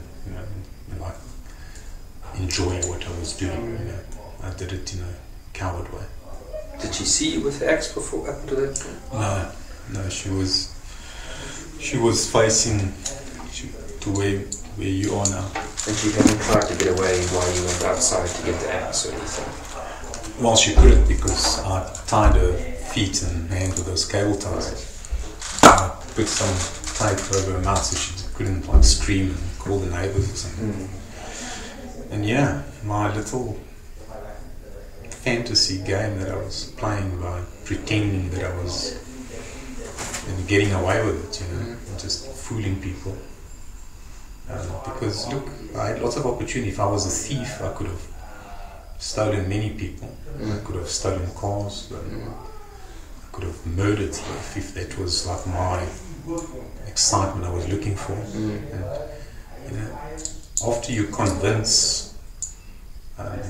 [SPEAKER 7] enjoy what I was doing. I did it in a coward way.
[SPEAKER 9] Did she see you with the axe before up to that point?
[SPEAKER 7] No, she was facing to where you are now.
[SPEAKER 9] And she hadn't tried to get away while you went outside to get the axe or anything?
[SPEAKER 7] Well, she couldn't because I tied her feet and hands with those cable ties. I put some tape over her mouth so she couldn't scream and call the neighbors or something. And my little fantasy game that I was playing by pretending that I was getting away with it, and just fooling people. Because look, I had lots of opportunity. If I was a thief, I could have stolen many people. I could have stolen cars. I could have murdered if that was my excitement I was looking for. And after you convince, and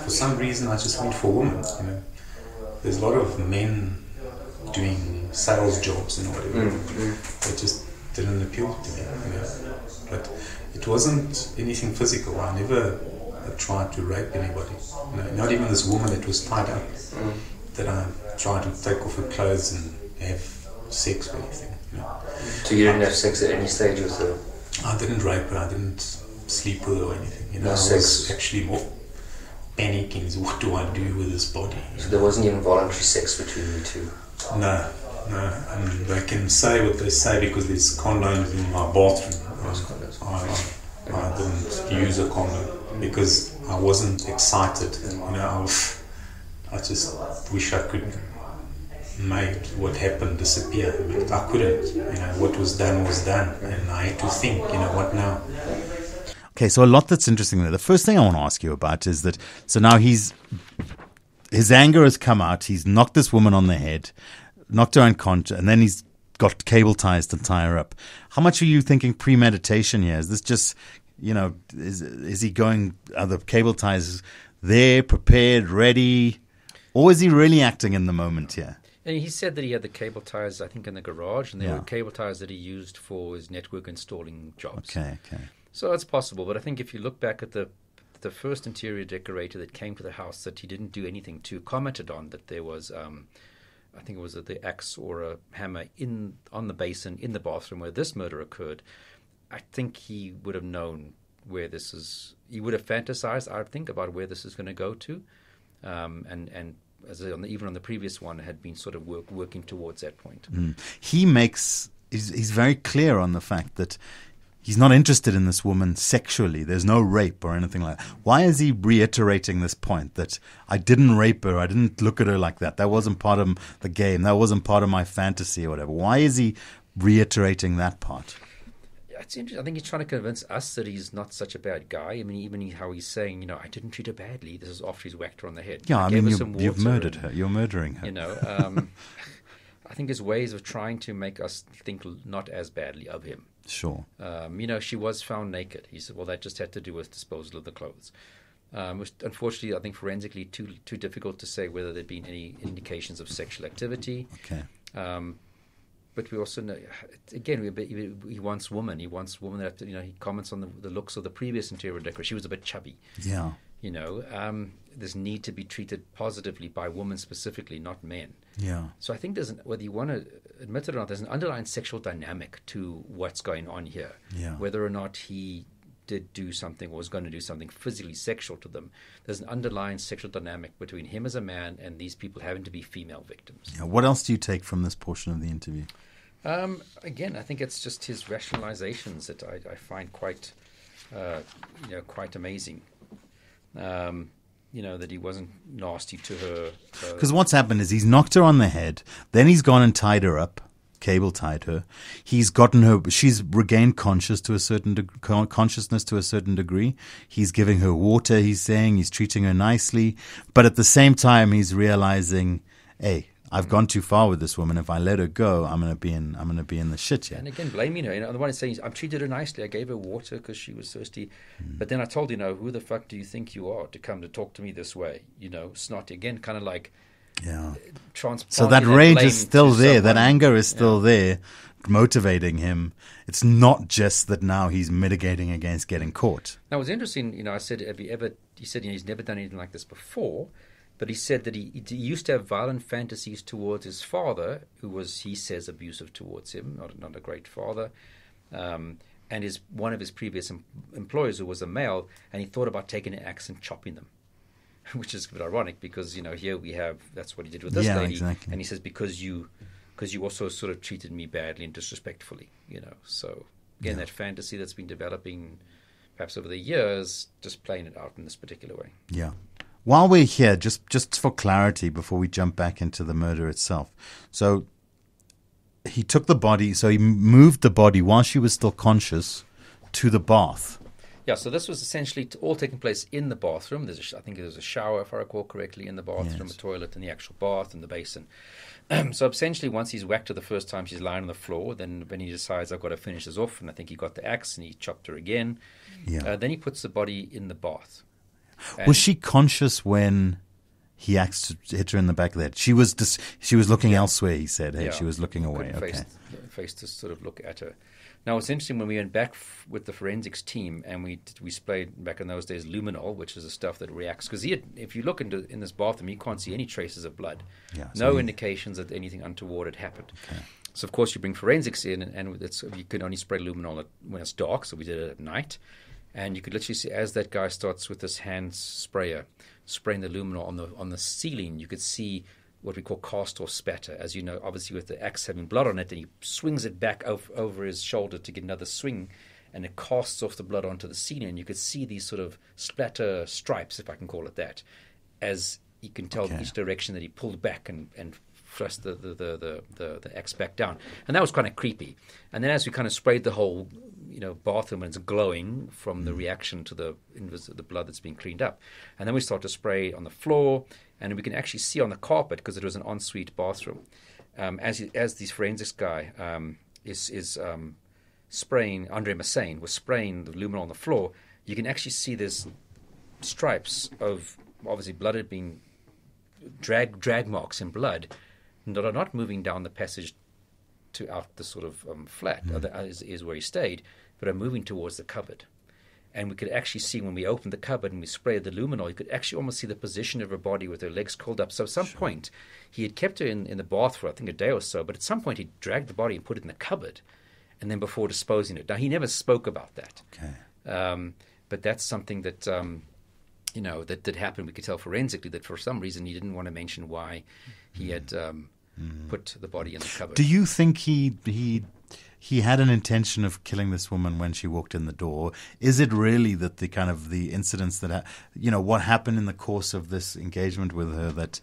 [SPEAKER 7] for some reason I just went for women. There's a lot of men doing sales jobs and whatever. They just didn't appeal to me. But it wasn't anything physical. I never tried to rape anybody. Not even this woman that was tied up. That I tried to take off her clothes and have sex or anything.
[SPEAKER 9] So you didn't have sex at any stage with her?
[SPEAKER 7] I didn't rape her. I didn't sleep with her or anything.
[SPEAKER 9] No
[SPEAKER 7] I
[SPEAKER 9] sex.
[SPEAKER 7] was actually more panicking. What do I do with this body?
[SPEAKER 9] So there wasn't even voluntary sex between you two?
[SPEAKER 7] No. They can say what they say because there's condoms in my bathroom. I didn't use a condom because I wasn't excited. I just wish I could make what happened disappear, but I couldn't. What was done, and I had to think. What now?
[SPEAKER 1] Okay, so a lot that's interesting there. The first thing I want to ask you about is that, so now his anger has come out. He's knocked this woman on the head, knocked her unconscious, and then he's got cable ties to tie her up. How much are you thinking premeditation here? Is this just, is he going, are the cable ties there, prepared, ready? Or is he really acting in the moment here?
[SPEAKER 8] And he said that he had the cable ties, I think, in the garage, and they were cable ties that he used for his network installing jobs.
[SPEAKER 1] Okay.
[SPEAKER 8] So it's possible, but I think if you look back at the first interior decorator that came to the house that he didn't do anything to, commented on that there was, I think it was the axe or a hammer on the basin in the bathroom where this murder occurred. I think he would have known where this is. He would have fantasized, I think, about where this is going to go to, and as even on the previous one, had been sort of working towards that point.
[SPEAKER 1] He's very clear on the fact that he's not interested in this woman sexually. There's no rape or anything like that. Why is he reiterating this point that I didn't rape her, I didn't look at her like that, that wasn't part of the game, that wasn't part of my fantasy or whatever? Why is he reiterating that part?
[SPEAKER 8] It's interesting. I think he's trying to convince us that he's not such a bad guy. I mean, even how he's saying, I didn't treat her badly. This is after he's whacked her on the head.
[SPEAKER 1] Yeah, I mean, you've murdered her. You're murdering her.
[SPEAKER 8] I think his ways of trying to make us think not as badly of him.
[SPEAKER 1] Sure.
[SPEAKER 8] She was found naked. He said, well, that just had to do with disposal of the clothes. Which, unfortunately, I think forensically too difficult to say whether there'd been any indications of sexual activity.
[SPEAKER 1] Okay.
[SPEAKER 8] But we also know, again, he wants woman. He wants woman that, he comments on the looks of the previous interior decorator. She was a bit chubby.
[SPEAKER 1] Yeah.
[SPEAKER 8] This need to be treated positively by women specifically, not men.
[SPEAKER 1] Yeah.
[SPEAKER 8] So I think whether you want to admit it or not, there's an underlying sexual dynamic to what's going on here.
[SPEAKER 1] Yeah.
[SPEAKER 8] Whether or not he did do something or was going to do something physically sexual to them, there's an underlying sexual dynamic between him as a man and these people having to be female victims.
[SPEAKER 1] Yeah. What else do you take from this portion of the interview?
[SPEAKER 8] Again, I think it's just his rationalizations that I find quite amazing. That he wasn't nasty to her.
[SPEAKER 1] Because what's happened is he's knocked her on the head, then he's gone and tied her up, cable tied her. He's gotten her. She's regained consciousness to a certain degree. He's giving her water. He's saying he's treating her nicely, but at the same time he's realizing, hey, I've gone too far with this woman. If I let her go, I'm gonna be in the shit here.
[SPEAKER 8] And again, blaming her. The one is saying, I've treated her nicely. I gave her water because she was thirsty. But then I told who the fuck do you think you are to come to talk to me this way? Snotty. Again, kind of like.
[SPEAKER 1] Yeah. So that rage is still there. That anger is still there, motivating him. It's not just that now he's mitigating against getting caught.
[SPEAKER 8] Now, it was interesting. I said, have you ever? He said he's never done anything like this before. But he said that he used to have violent fantasies towards his father, who was, he says, abusive towards him, not a great father, and one of his previous employers, who was a male, and he thought about taking an axe and chopping them, which is a bit ironic because here we have, that's what he did with this lady,
[SPEAKER 1] exactly.
[SPEAKER 8] And he says because you also sort of treated me badly and disrespectfully, So again, that fantasy that's been developing perhaps over the years, just playing it out in this particular way.
[SPEAKER 1] Yeah. While we're here, just for clarity, before we jump back into the murder itself. So he took the body, so he moved the body while she was still conscious to the bath.
[SPEAKER 8] Yeah, so this was essentially all taking place in the bathroom. I think there was a shower, if I recall correctly, in the bathroom, a toilet, and the actual bath and the basin. So essentially, once he's whacked her the first time, she's lying on the floor. Then when he decides, I've got to finish this off, and I think he got the axe and he chopped her again.
[SPEAKER 1] Yeah.
[SPEAKER 8] Then he puts the body in the bath.
[SPEAKER 1] Was she conscious when he hit her in the back of the head? She was looking elsewhere, he said. Hey, she was looking away. Okay.
[SPEAKER 8] Face to sort of look at her. Now, it's interesting when we went back with the forensics team and we sprayed back in those days luminol, which is the stuff that reacts. Because if you look in this bathroom, you can't see any traces of blood.
[SPEAKER 1] Yeah,
[SPEAKER 8] no indications that anything untoward had happened. Okay. So, of course, you bring forensics in and you can only spray luminol when it's dark, so we did it at night. And you could literally see as that guy starts with this hand sprayer spraying the luminol on the ceiling, you could see what we call cast or spatter. As you know, obviously with the axe having blood on it, and he swings it back over his shoulder to get another swing, and it casts off the blood onto the ceiling. And you could see these sort of splatter stripes, if I can call it that, as you can tell each direction that he pulled back and thrust the axe back down. And that was kind of creepy. And then as we kind of sprayed the whole bathroom, and it's glowing from the reaction to the blood that's being cleaned up. And then we start to spray on the floor, and we can actually see on the carpet, because it was an ensuite bathroom, as this forensics guy is spraying, Andre Massain was spraying the luminol on the floor, you can actually see there's stripes of obviously blood had been drag marks in blood that are not moving down the passage to out the sort of flat, is where he stayed, but are moving towards the cupboard. And we could actually see when we opened the cupboard and we sprayed the luminol, you could actually almost see the position of her body with her legs curled up. So at some point, he had kept her in the bath for, I think, a day or so, but at some point he dragged the body and put it in the cupboard, and then before disposing it. Now, he never spoke about that.
[SPEAKER 1] Okay.
[SPEAKER 8] But that's something that, that did happen. We could tell forensically that for some reason he didn't want to mention why he had put the body in the cupboard.
[SPEAKER 1] Do you think he had an intention of killing this woman when she walked in the door? Is it really that the kind of the incidents that, what happened in the course of this engagement with her that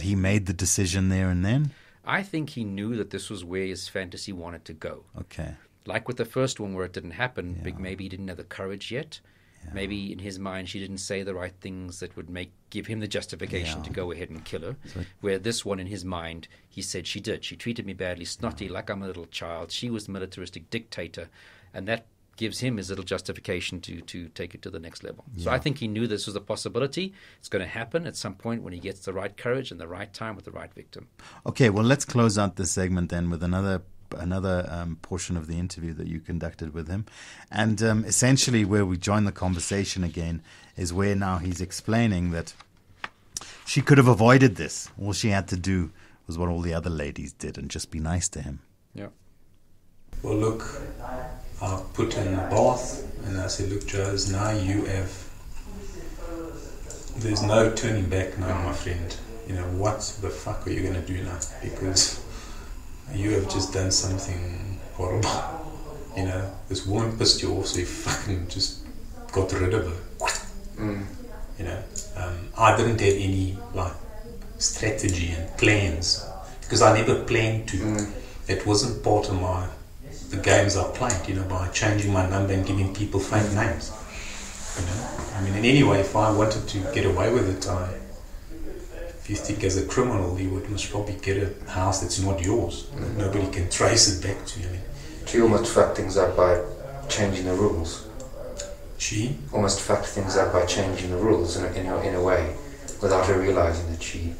[SPEAKER 1] he made the decision there and then?
[SPEAKER 8] I think he knew that this was where his fantasy wanted to go.
[SPEAKER 1] Okay.
[SPEAKER 8] Like with the first one where it didn't happen, maybe he didn't have the courage yet. Yeah. Maybe in his mind she didn't say the right things that would give him the justification to go ahead and kill her. Where this one in his mind, he said she did. She treated me badly, snotty, like I'm a little child. She was the militaristic dictator. And that gives him his little justification to take it to the next level. Yeah. So I think he knew this was a possibility. It's going to happen at some point when he gets the right courage and the right time with the right victim.
[SPEAKER 1] Okay, well, let's close out this segment then with another portion of the interview that you conducted with him. And essentially where we join the conversation again is where now he's explaining that she could have avoided this. All she had to do was what all the other ladies did and just be nice to him.
[SPEAKER 8] Yeah.
[SPEAKER 7] Well, look, I put her in the bath and I said, look, Joes, now there's no turning back now, my friend. What the fuck are you going to do now? Because you have just done something horrible. This woman pissed you off, so you fucking just got rid of her. I didn't have any strategy and plans because I never planned to. It wasn't part of the games I played, by changing my number and giving people fake names. In any way, if I wanted to get away with it, if you think as a criminal, you would most probably get a house that's not yours. Nobody can trace it back to you.
[SPEAKER 9] She almost fucked things up by changing the rules.
[SPEAKER 7] She?
[SPEAKER 9] Almost fucked things up by changing the rules in a way, without her realizing that she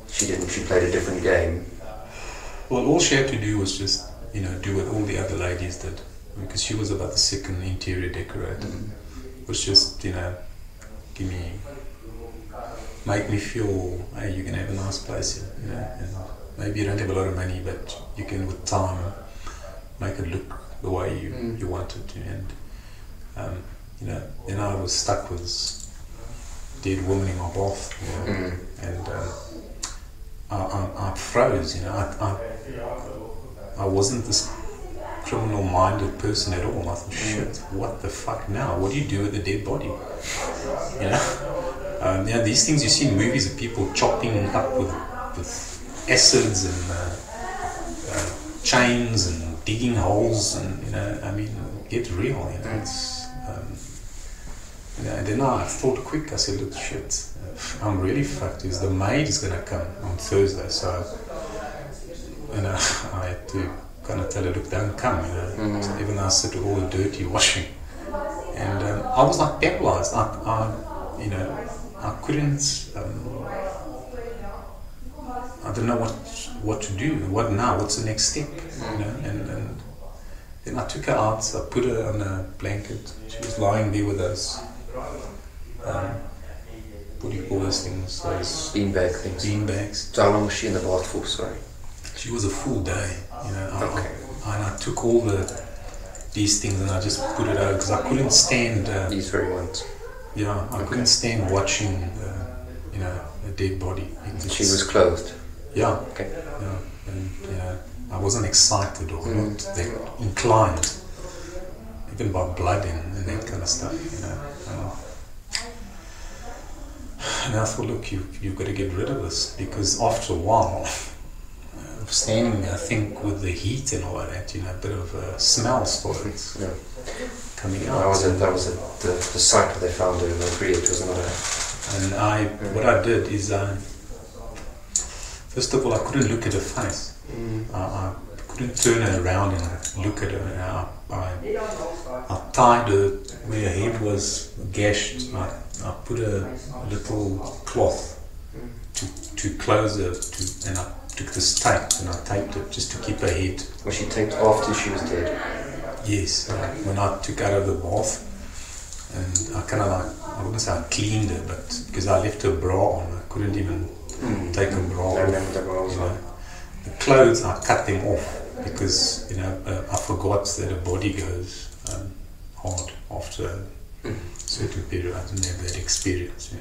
[SPEAKER 9] played a different game.
[SPEAKER 7] Well, all she had to do was just, do what all the other ladies did. Because she was about the second interior decorator. It was just, make me feel, hey, you can have a nice place here, and maybe you don't have a lot of money, but you can, with time, make it look the way you want it to. And, then I was stuck with this dead woman in my bath, and I froze, I wasn't this criminal-minded person at all. I thought, shit, what the fuck now? What do you do with a dead body? These things you see in movies of people chopping up with acids and chains and digging holes, and get real. It's and then I thought quick. I said, look, shit, I'm really fucked. Is the maid is gonna come on Thursday? So, I had to kind of tell her, look, don't come. So even though I sit with all the dirty washing, and I was like paralyzed. I couldn't. I didn't know what to do. What now? What's the next step? And then I took her out. So I put her on a blanket. She was lying there with us. What do you call those things? Those
[SPEAKER 9] beanbag things.
[SPEAKER 7] Beanbags.
[SPEAKER 9] So how long was she in the bath for? Sorry.
[SPEAKER 7] She was a full day.
[SPEAKER 9] Okay.
[SPEAKER 7] I took all these things and I just put it out because I couldn't stand
[SPEAKER 9] these very ones.
[SPEAKER 7] Yeah, I couldn't stand watching, a dead body.
[SPEAKER 9] She was clothed.
[SPEAKER 7] Yeah.
[SPEAKER 9] Okay.
[SPEAKER 7] Yeah, and I wasn't excited or not that inclined, even by blood and that kind of stuff. And I thought, look, you've got to get rid of this because after a while, standing there, I think with the heat and all of that, a bit of a smell started coming out.
[SPEAKER 9] That was the site where they found her in the create, wasn't it?
[SPEAKER 7] And what I did is, First of all, I couldn't look at her face. I couldn't turn her around and look at her. I tied her where her head was gashed. I put a little cloth to close her, and I took this tape and I taped it just to keep her head.
[SPEAKER 9] Was she taped after she was dead?
[SPEAKER 7] Yes, when I took her out of the bath, and I kind of I wouldn't say I cleaned her, but because I left her bra on, I couldn't even take her bra off. The clothes, I cut them off because I forgot that a body goes hard after a certain period. I didn't have that experience,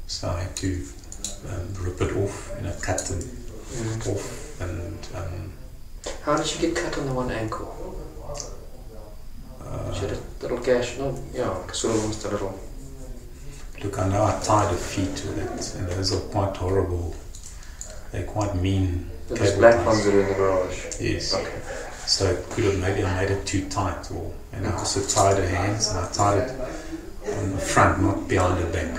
[SPEAKER 7] so I had to rip it off, cut them off. And
[SPEAKER 9] how did she get cut on the one ankle? She had a little gash, sort of almost a little.
[SPEAKER 7] Look, I know I tied her feet with it, and those are quite horrible. They're quite mean.
[SPEAKER 9] Those black ones that are in the garage.
[SPEAKER 7] Yes.
[SPEAKER 9] Okay.
[SPEAKER 7] So maybe I made it too tight, and I also tied her hands, and I tied it on the front, not behind her back.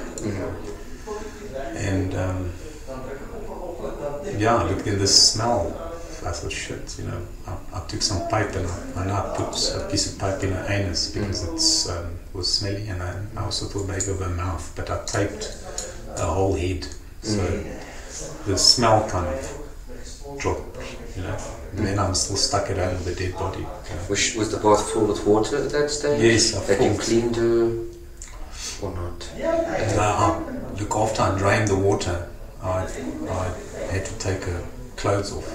[SPEAKER 7] And look, then the smell. I thought, shit, I took some pipe and I put a piece of pipe in her anus because it was smelly, and I also thought maybe of her mouth, but I taped her whole head, so the smell kind of dropped, and then I'm still stuck at home with the dead body.
[SPEAKER 9] Was the bath full with water at that stage?
[SPEAKER 7] Yes,
[SPEAKER 9] That you cleaned her or not?
[SPEAKER 7] Look, after I drained the water, I had to take her clothes off.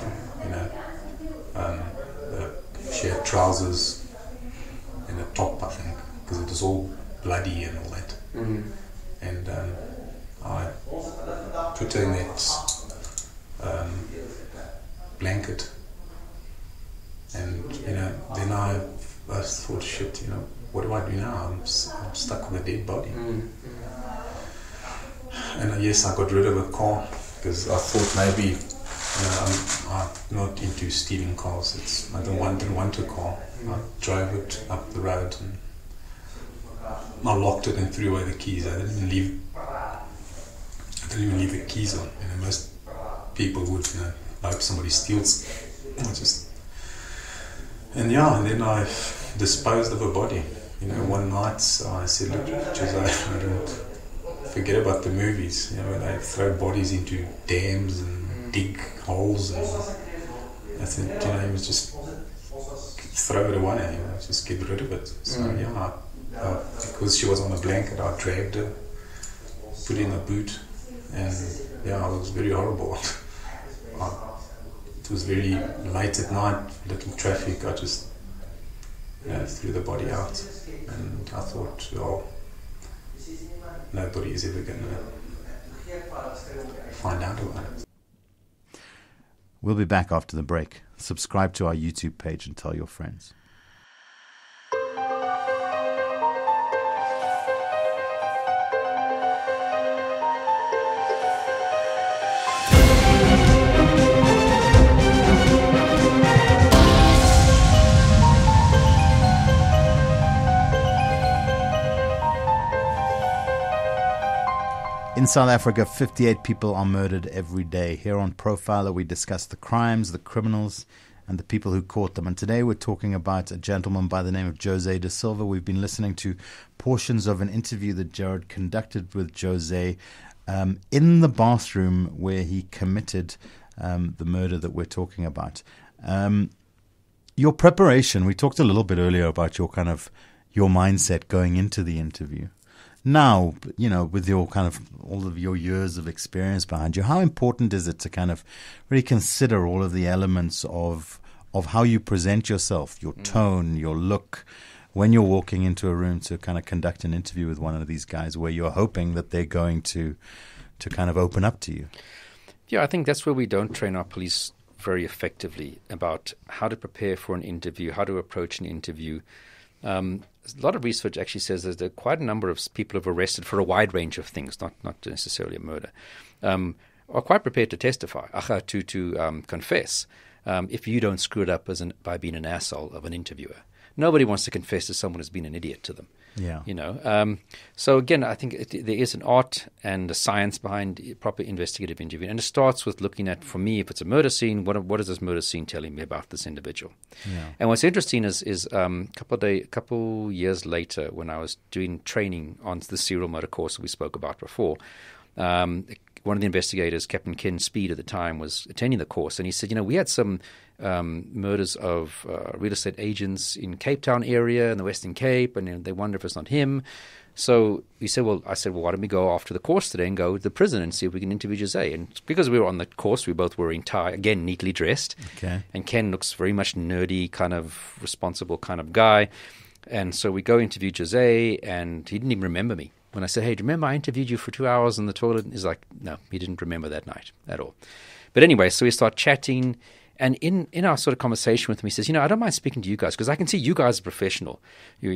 [SPEAKER 7] She had trousers and a top, I think, because it was all bloody and all that. And I put her in that blanket, and then I thought, shit, what do I do now? I'm stuck with a dead body. And yes, I got rid of a car because I thought maybe. I'm not into stealing cars. I didn't want a car. I drove it up the road and I locked it and threw away the keys. I didn't even leave the keys on. Most people would, hope somebody steals. And then I disposed of a body. One night I said, look, Jose, I don't forget about the movies. Where they throw bodies into dams and dig holes, and I think you was just throw it away, just get rid of it. So because she was on a blanket, I dragged her, put in a boot, and it was very horrible. It was very late at night, little traffic. I just threw the body out, and I thought, nobody is ever going to find out about it.
[SPEAKER 1] We'll be back after the break. Subscribe to our YouTube page and tell your friends. In South Africa, 58 people are murdered every day. Here on Profiler, we discuss the crimes, the criminals, and the people who caught them. And today we're talking about a gentleman by the name of Jose da Silva. We've been listening to portions of an interview that Gerard conducted with Jose in the bathroom where he committed the murder that we're talking about. Your preparation, we talked a little bit earlier about your mindset going into the interview. Now, with your all of your years of experience behind you, how important is it to really consider all of the elements of how you present yourself, your tone, your look, when you're walking into a room to conduct an interview with one of these guys where you're hoping that they're going to open up to you?
[SPEAKER 8] Yeah, I think that's where we don't train our police very effectively about how to prepare for an interview, how to approach an interview. A lot of research actually says that there are quite a number of people who have arrested for a wide range of things, not necessarily a murder, are quite prepared to testify, to confess, if you don't screw it up by being an asshole of an interviewer. Nobody wants to confess to someone who's been an idiot to them.
[SPEAKER 1] Yeah.
[SPEAKER 8] So again, I think there is an art and a science behind proper investigative interviewing, and it starts with looking at, for me, if it's a murder scene, what is this murder scene telling me about this individual?
[SPEAKER 1] Yeah.
[SPEAKER 8] And what's interesting is couple years later, when I was doing training on the serial murder course that we spoke about before, one of the investigators, Captain Ken Speed at the time, was attending the course, and he said, we had some murders of real estate agents in Cape Town area in the Western Cape, and they wonder if it's not him. So I said, well, why don't we go after the course today and go to the prison and see if we can interview Jose? And because we were on the course, we both were in tie, again, neatly dressed.
[SPEAKER 1] Okay.
[SPEAKER 8] And Ken looks very much nerdy, kind of responsible kind of guy. And so we go interview Jose, and he didn't even remember me. When I said, hey, do you remember I interviewed you for 2 hours in the toilet? He's like, no, he didn't remember that night at all. But anyway, so we start chatting. And in our sort of conversation with him, he says, I don't mind speaking to you guys because I can see you guys are professional. You're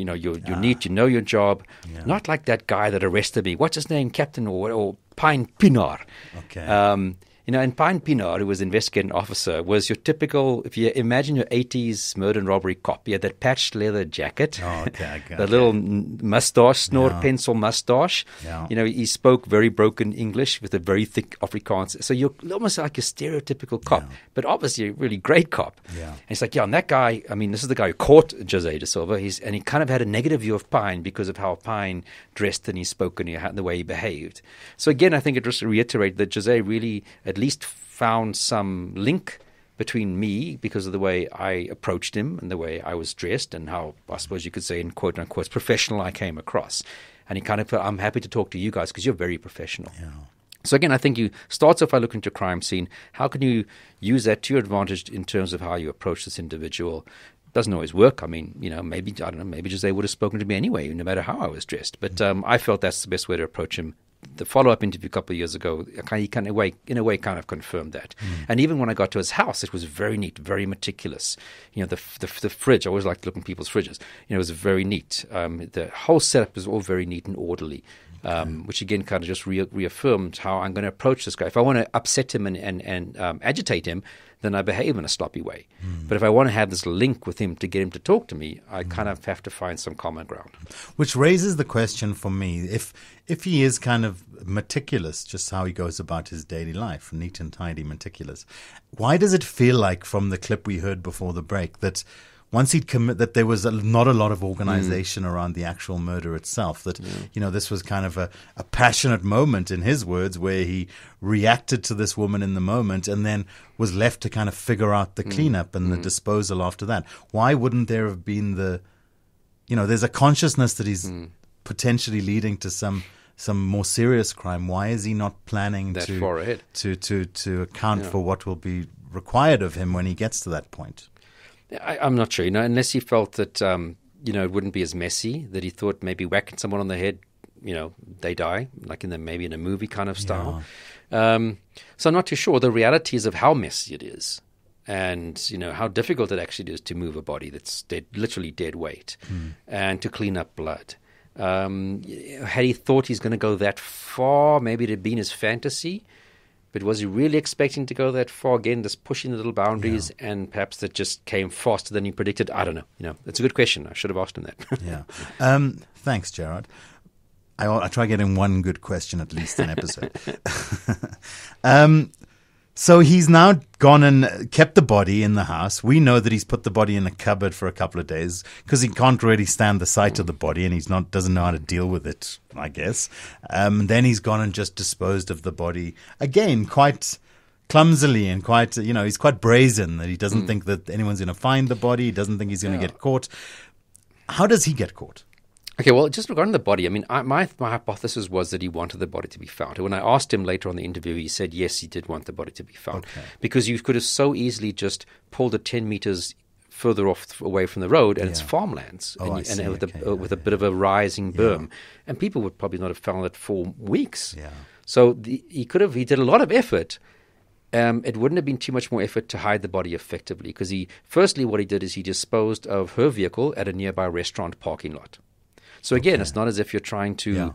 [SPEAKER 8] neat, you know your job. Yeah. Not like that guy that arrested me. What's his name? Captain or Pine Pinar.
[SPEAKER 1] Okay.
[SPEAKER 8] And Pine Pinar, who was investigating officer, was your typical, if you imagine your 80s murder and robbery cop, he had that patched leather jacket, the little mustache, snort pencil mustache. Yeah. He spoke very broken English with a very thick Afrikaans. So you're almost like a stereotypical cop, but obviously a really great cop.
[SPEAKER 1] Yeah.
[SPEAKER 8] And it's like, and that guy, this is the guy who caught Jose da Silva, and he kind of had a negative view of Pine because of how Pine dressed and he spoke and the way he behaved. So again, I think it just reiterated that Jose really at least found some link between me because of the way I approached him and the way I was dressed and how, I suppose you could say, in quote unquote, professional I came across. And he kind of, I'm happy to talk to you guys because you're very professional. Yeah. So again, I think you starts off by looking at your crime scene. How can you use that to your advantage in terms of how you approach this individual? Doesn't always work. Maybe Jose would have spoken to me anyway, no matter how I was dressed. But I felt that's the best way to approach him. The follow-up interview a couple of years ago, he kind of confirmed that. And even when I got to his house, it was very neat, very meticulous. The fridge, I always like to look in people's fridges. It was very neat. The whole setup was all very neat and orderly, which again kind of just reaffirmed how I'm going to approach this guy. If I want to upset him and agitate him, then I behave in a sloppy way. But if I want to have this link with him to get him to talk to me, I kind of have to find some common ground.
[SPEAKER 1] Which raises the question for me, if he is kind of meticulous, just how he goes about his daily life, neat and tidy, meticulous, why does it feel like from the clip we heard before the break that once he'd commit, that there was not a lot of organization around the actual murder itself, that, this was kind of a passionate moment, in his words, where he reacted to this woman in the moment and then was left to kind of figure out the cleanup and the disposal after that? Why wouldn't there have been there's a consciousness that he's potentially leading to some more serious crime? Why is he not planning
[SPEAKER 8] that far ahead
[SPEAKER 1] to account for what will be required of him when he gets to that point?
[SPEAKER 8] I'm not sure, unless he felt that, it wouldn't be as messy, that he thought maybe whacking someone on the head, they die, like maybe in a movie kind of style. Yeah. So I'm not too sure. The reality is of how messy it is and, how difficult it actually is to move a body that's literally dead weight and to clean up blood. Had he thought he's going to go that far, maybe it had been his fantasy. But was he really expecting to go that far? Again, just pushing the little boundaries, and perhaps that just came faster than he predicted. I don't know. It's a good question. I should have asked him that.
[SPEAKER 1] Yeah. Thanks, Gerard. I try getting one good question at least an episode. So he's now gone and kept the body in the house. We know that he's put the body in a cupboard for a couple of days because he can't really stand the sight of the body and doesn't know how to deal with it, I guess. Then he's gone and just disposed of the body again, quite clumsily and quite, he's quite brazen that he doesn't think that anyone's going to find the body. He doesn't think he's going to get caught. How does he get caught?
[SPEAKER 8] Okay, well, just regarding the body, my hypothesis was that he wanted the body to be found. When I asked him later on the interview, he said, yes, he did want the body to be found. Okay. Because you could have so easily just pulled it 10 meters further away from the road, and it's farmlands, with a bit of a rising berm. And people would probably not have found it for weeks. Yeah. So he did a lot of effort. It wouldn't have been too much more effort to hide the body effectively, because firstly what he did is he disposed of her vehicle at a nearby restaurant parking lot. So again, it's not as if you're trying to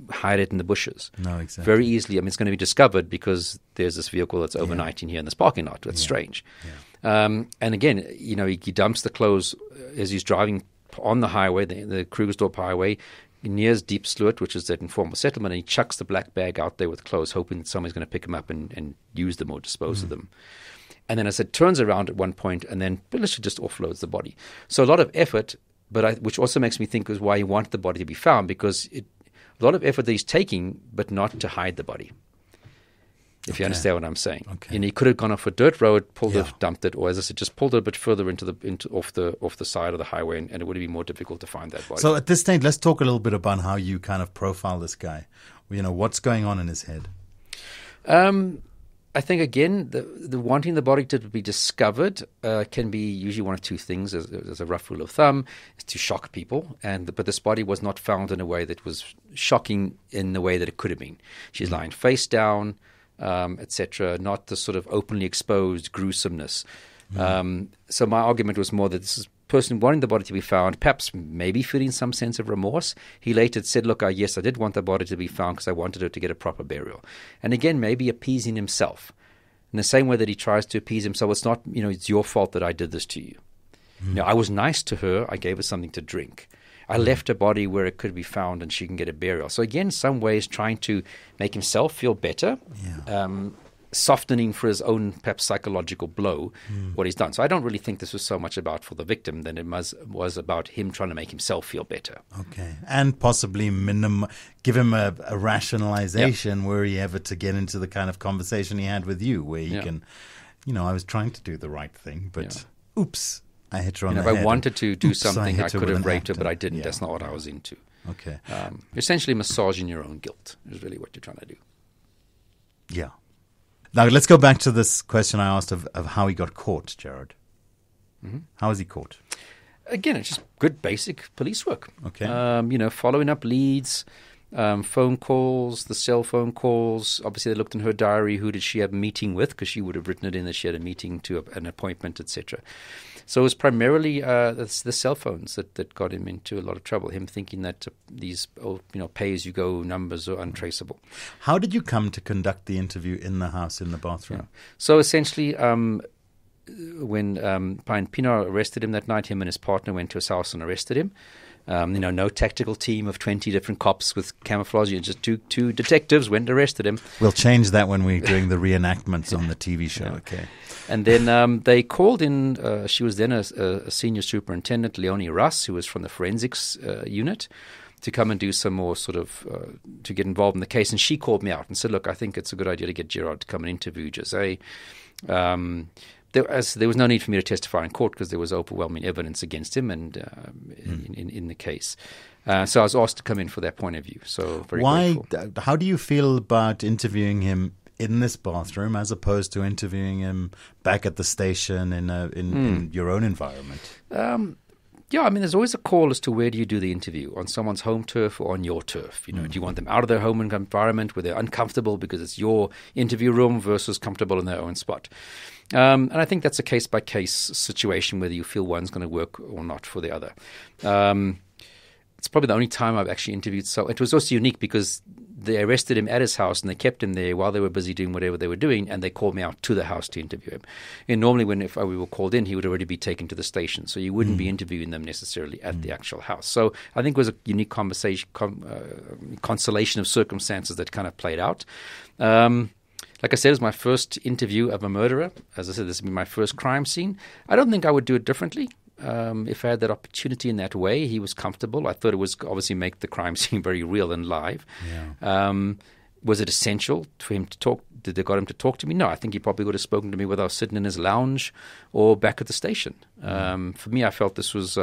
[SPEAKER 8] hide it in the bushes.
[SPEAKER 1] No, exactly.
[SPEAKER 8] Very easily. It's going to be discovered because there's this vehicle that's overnighting here in this parking lot. That's strange. And again, he dumps the clothes as he's driving on the highway, the Krugersdorp highway, nears Deep Sluit, which is that informal settlement, and he chucks the black bag out there with clothes, hoping that somebody's going to pick them up and use them or dispose of them. And then, as it turns around at one point, and then literally just offloads the body. So a lot of effort, which also makes me think is why he wanted the body to be found, because a lot of effort that he's taking, but not to hide the body. If you understand what I'm saying.
[SPEAKER 1] Okay.
[SPEAKER 8] And he could have gone off a dirt road, dumped it, or as I said, just pulled it a bit further off the side of the highway, and it would have been more difficult to find that body.
[SPEAKER 1] So at this stage, let's talk a little bit about how you kind of profile this guy. What's going on in his head?
[SPEAKER 8] I think, again, the wanting the body to be discovered can be usually one of two things, as a rough rule of thumb, is to shock people. But this body was not found in a way that was shocking in the way that it could have been. She's lying face down, etc., not the sort of openly exposed gruesomeness. So my argument was more that this is person wanting the body to be found, perhaps maybe feeling some sense of remorse. He later said, look, yes, I did want the body to be found because I wanted her to get a proper burial. And again, maybe appeasing himself. In the same way that he tries to appease himself, it's not, it's your fault that I did this to you. I was nice to her. I gave her something to drink. I left her body where it could be found and she can get a burial. So again, some ways trying to make himself feel better, softening for his own perhaps psychological blow what he's done. So I don't really think this was so much about for the victim than it was about him trying to make himself feel better.
[SPEAKER 1] Okay. And possibly give him a rationalization were he ever to get into the kind of conversation he had with you, where he can, I was trying to do the right thing, but oops, I hit her on the head.
[SPEAKER 8] If I wanted to do something, I could have raped her, but I didn't. That's not what I was into.
[SPEAKER 1] Okay.
[SPEAKER 8] Essentially massaging your own guilt is really what you're trying to do.
[SPEAKER 1] Yeah. Now, let's go back to this question I asked of how he got caught, Gerard. How was he caught?
[SPEAKER 8] Again, it's just good basic police work.
[SPEAKER 1] Okay.
[SPEAKER 8] Following up leads, phone calls, the cell phone calls. Obviously, they looked in her diary. Who did she have a meeting with? Because she would have written it in that she had a meeting to an appointment, etc. So it was primarily the cell phones that got him into a lot of trouble, him thinking that these pay-as-you-go numbers are untraceable.
[SPEAKER 1] How did you come to conduct the interview in the house, in the bathroom?
[SPEAKER 8] So essentially, when Pine Pino arrested him that night, him and his partner went to his house and arrested him. No tactical team of 20 different cops with camouflage. Just two detectives went and arrested him.
[SPEAKER 1] We'll change that when we're doing the reenactments on the TV show. Okay.
[SPEAKER 8] And then they called in, she was then a senior superintendent, Leonie Russ, who was from the forensics unit, to come and do some more sort of, to get involved in the case. And she called me out and said, look, I think it's a good idea to get Gerard to come and interview Jose. There was no need for me to testify in court because there was overwhelming evidence against him and in the case. So I was asked to come in for that point of view. So very grateful.
[SPEAKER 1] How do you feel about interviewing him in this bathroom as opposed to interviewing him back at the station in your own environment?
[SPEAKER 8] There's always a call as to where do you do the interview, on someone's home turf or on your turf. Do you want them out of their home environment where they're uncomfortable because it's your interview room versus comfortable in their own spot? And I think that's a case-by-case situation, whether you feel one's going to work or not for the other. It's probably the only time I've actually interviewed. So it was also unique because they arrested him at his house and they kept him there while they were busy doing whatever they were doing, and they called me out to the house to interview him. And normally if we were called in, he would already be taken to the station, so you wouldn't be interviewing them necessarily at the actual house. So I think it was a unique constellation of circumstances that kind of played out. Like I said, it was my first interview of a murderer. As I said, this would be my first crime scene. I don't think I would do it differently. If I had that opportunity in that way, he was comfortable. I thought it was obviously make the crime scene very real and live. Yeah. Was it essential for him to talk? Did they got him to talk to me? No, I think he probably would have spoken to me whether I was sitting in his lounge or back at the station. For me, I felt this was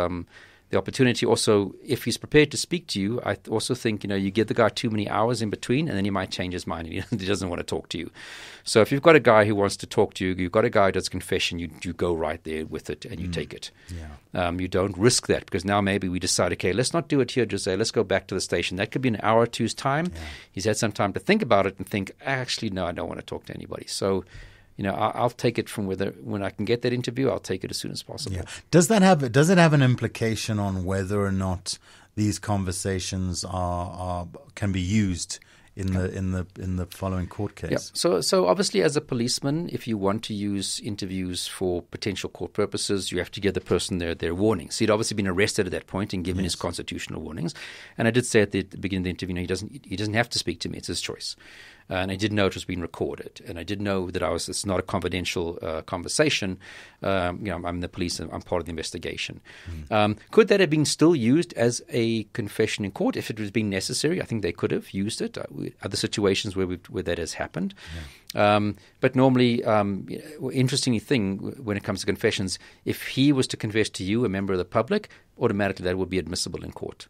[SPEAKER 8] the opportunity. Also, if he's prepared to speak to you, I also think, you give the guy too many hours in between and then he might change his mind and he doesn't want to talk to you. So if you've got a guy who wants to talk to you, you've got a guy who does confession, you go right there with it and you take it. Yeah. You don't risk that because now maybe we decide, okay, let's not do it here, Jose, let's go back to the station. That could be an hour or two's time. Yeah. He's had some time to think about it and think, actually, no, I don't want to talk to anybody. So I'll take it from when I can get that interview, I'll take it as soon as possible. Yeah.
[SPEAKER 1] Does it have an implication on whether or not these conversations can be used in the following court case.
[SPEAKER 8] Yeah. So obviously, as a policeman, if you want to use interviews for potential court purposes, you have to give the person their warnings. He'd obviously been arrested at that point and given his constitutional warnings. And I did say at the beginning of the interview, he doesn't have to speak to me; it's his choice. And I did know it was being recorded, and I did know that it's not a confidential conversation. I'm the police, and I'm part of the investigation. Could that have been still used as a confession in court if it was being necessary? I think they could have used it. Other situations where that has happened. But normally, interesting thing when it comes to confessions, if he was to confess to you, a member of the public, automatically that would be admissible in court.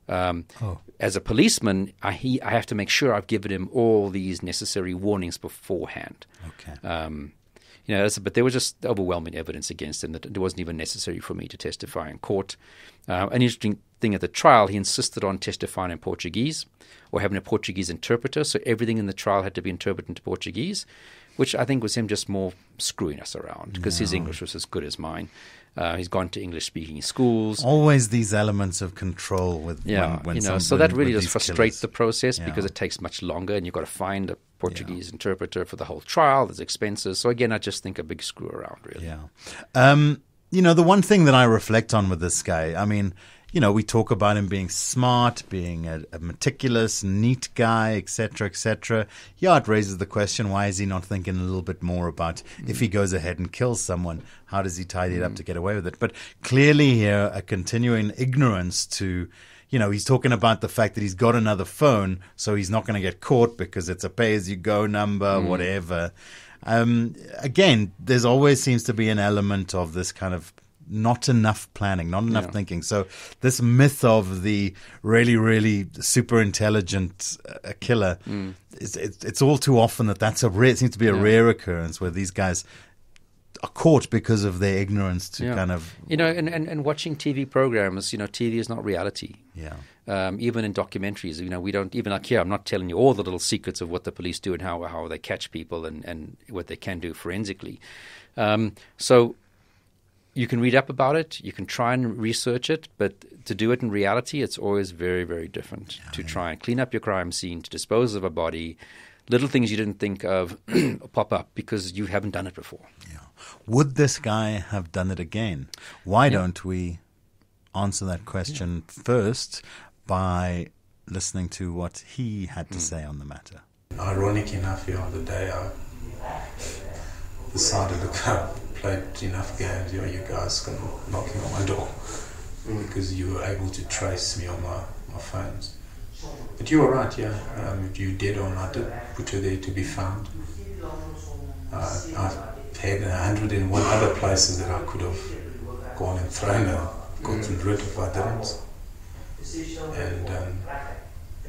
[SPEAKER 8] As a policeman, I have to make sure I've given him all these necessary warnings beforehand.
[SPEAKER 1] Okay.
[SPEAKER 8] But there was just overwhelming evidence against him that it wasn't even necessary for me to testify in court. An interesting thing at the trial, he insisted on testifying in Portuguese or having a Portuguese interpreter, so everything in the trial had to be interpreted into Portuguese, which I think was him just more screwing us around because his English was as good as mine. He's gone to English-speaking schools.
[SPEAKER 1] Always these elements of control with
[SPEAKER 8] so that really does frustrate the process because it takes much longer, and you've got to find a Portuguese interpreter for the whole trial. There's expenses. So again, I just think a big screw around, really.
[SPEAKER 1] Yeah. The one thing that I reflect on with this guy, I mean, we talk about him being smart, being a meticulous, neat guy, etc., etc. Yeah, it raises the question, why is he not thinking a little bit more about if he goes ahead and kills someone, how does he tidy it up to get away with it? But clearly here, a continuing ignorance to, he's talking about the fact that he's got another phone, so he's not going to get caught because it's a pay-as-you-go number, whatever. Again, there's always seems to be an element of this kind of not enough planning, not enough thinking. So this myth of the really, really super intelligent killer, it's all too often it seems to be a rare occurrence where these guys are caught because of their ignorance to kind of...
[SPEAKER 8] and watching TV programs, TV is not reality.
[SPEAKER 1] Yeah.
[SPEAKER 8] Even in documentaries, we don't, even like here, I'm not telling you all the little secrets of what the police do and how they catch people and what they can do forensically. So you can read up about it, you can try and research it, but to do it in reality, it's always very, very different. To try and clean up your crime scene, to dispose of a body, little things you didn't think of pop up because you haven't done it before.
[SPEAKER 1] Yeah. Would this guy have done it again? Why don't we answer that question first by listening to what he had to say on the matter?
[SPEAKER 7] Ironic enough, the other day I decided to go played enough games, you guys can knocking on my door because you were able to trace me on my phones. But you were right, you did on. I did put her there to be found. I've had 101 other places that I could have gone and thrown her, gotten rid if I didn't.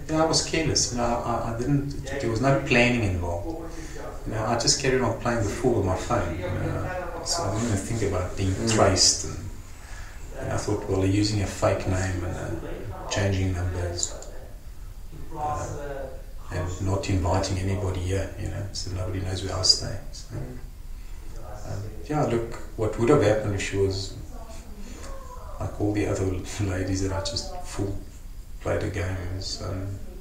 [SPEAKER 7] And I was careless. I didn't. There was no planning involved. I just carried on playing the fool with my phone. So I didn't even think about being traced. And I thought, well, they're using a fake name and changing numbers. And not inviting anybody here, so nobody knows where I was staying. So, look, what would have happened if she was like all the other ladies that I just played the game is,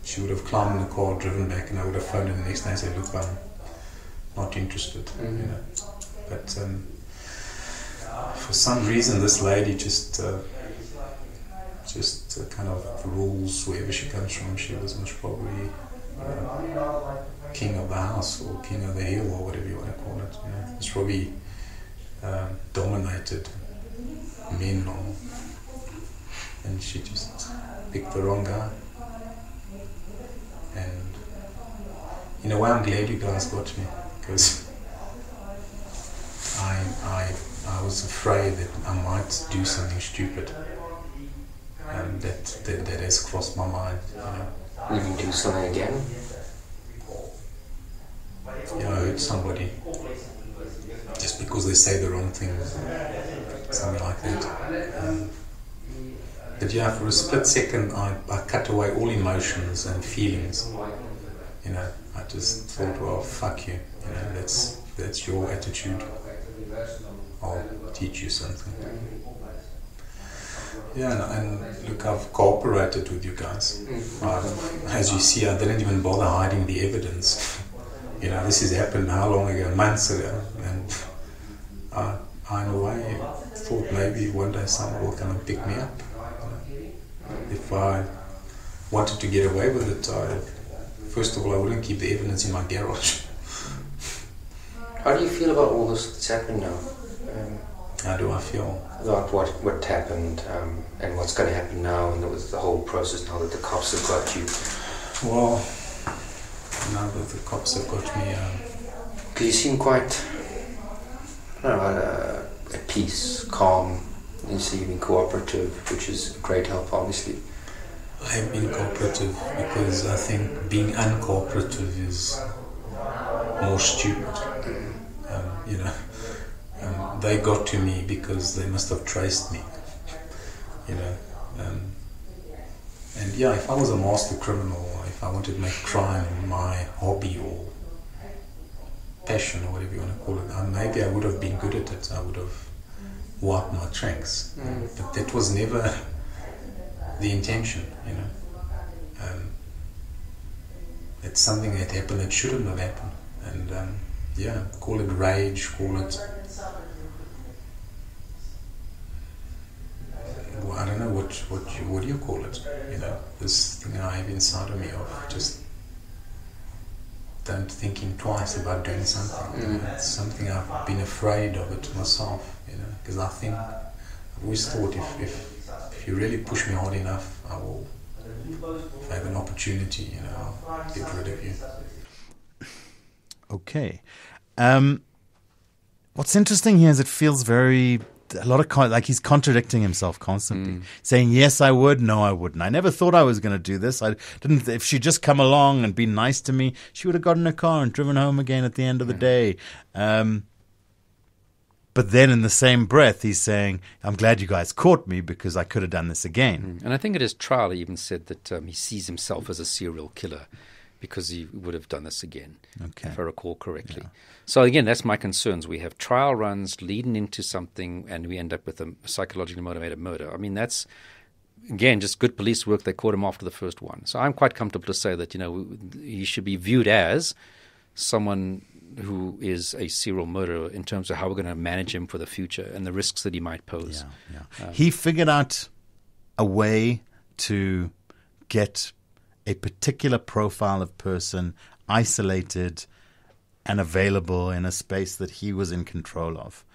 [SPEAKER 7] she would have climbed in the car, driven back, and I would have phoned her the next day and said, look, I'm not interested, But for some reason, this lady just kind of rules wherever she comes from. She was most probably king of the house or king of the hill or whatever you want to call it. It's probably dominated men, and she just picked the wrong guy. And in a way, I'm glad you guys got me, because I was afraid that I might do something stupid. And that has crossed my mind.
[SPEAKER 9] Will you do something again?
[SPEAKER 7] I hurt somebody just because they say the wrong thing, something like that. But for a split second, I cut away all emotions and feelings. I just thought, well, fuck you. That's your attitude. I'll teach you something. Yeah, and look, I've cooperated with you guys. As you see, I didn't even bother hiding the evidence. This has happened how long ago? Months ago. And I, in a way, thought maybe one day someone will come and pick me up. If I wanted to get away with it, first of all, I wouldn't keep the evidence in my garage.
[SPEAKER 9] How do you feel about all this that's happened now?
[SPEAKER 7] How do I feel?
[SPEAKER 9] About what happened and what's going to happen now, and with the whole process now that the cops have got you.
[SPEAKER 7] Well, now that the cops have got me,
[SPEAKER 9] because you seem quite, at peace, calm. You say you've been cooperative, which is a great help, obviously.
[SPEAKER 7] I have been cooperative because I think being uncooperative is more stupid. They got to me because they must have traced me. And yeah, if I was a master criminal, if I wanted to make crime my hobby or passion or whatever you want to call it, maybe I would have been good at it. I would have wiped my tracks. But that was never the intention, it's something that happened that shouldn't have happened. And call it rage, call it, I don't know what do you call it? This thing I have inside of me of just don't thinking twice about doing something. It's something I've been afraid of it myself. Because I think I've always thought if you really push me hard enough, I will. If I have an opportunity, I'll get rid of you.
[SPEAKER 1] Okay. What's interesting here is it feels like he's contradicting himself constantly, saying, yes, I would, no, I wouldn't. I never thought I was going to do this. I didn't. If she'd just come along and been nice to me, she would have gotten a car and driven home again at the end of the day. But then in the same breath, he's saying, I'm glad you guys caught me because I could have done this again.
[SPEAKER 8] And I think at his trial, he even said that he sees himself as a serial killer because he would have done this again, if I recall correctly. Yeah. So again, that's my concerns. We have trial runs leading into something and we end up with a psychologically motivated murder. I mean, that's, again, just good police work. They caught him after the first one. So I'm quite comfortable to say that, he should be viewed as someone who is a serial murderer in terms of how we're going to manage him for the future and the risks that he might pose.
[SPEAKER 1] He figured out a way to get a particular profile of person isolated and available in a space that he was in control of.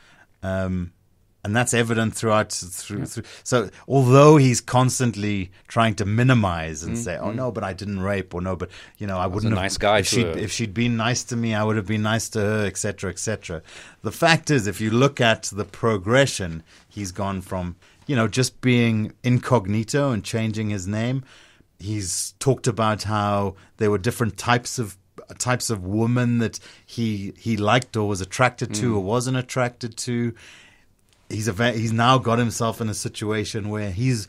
[SPEAKER 1] And that's evident throughout. So although he's constantly trying to minimize and say, oh, no, but I didn't rape, or no, but, I wouldn't have.
[SPEAKER 8] Nice guy
[SPEAKER 1] if she'd been nice to me, I would have been nice to her, etc., etc. The fact is, if you look at the progression, he's gone from, just being incognito and changing his name. He's talked about how there were different types of women that he liked or was attracted to or wasn't attracted to. He's now got himself in a situation where he's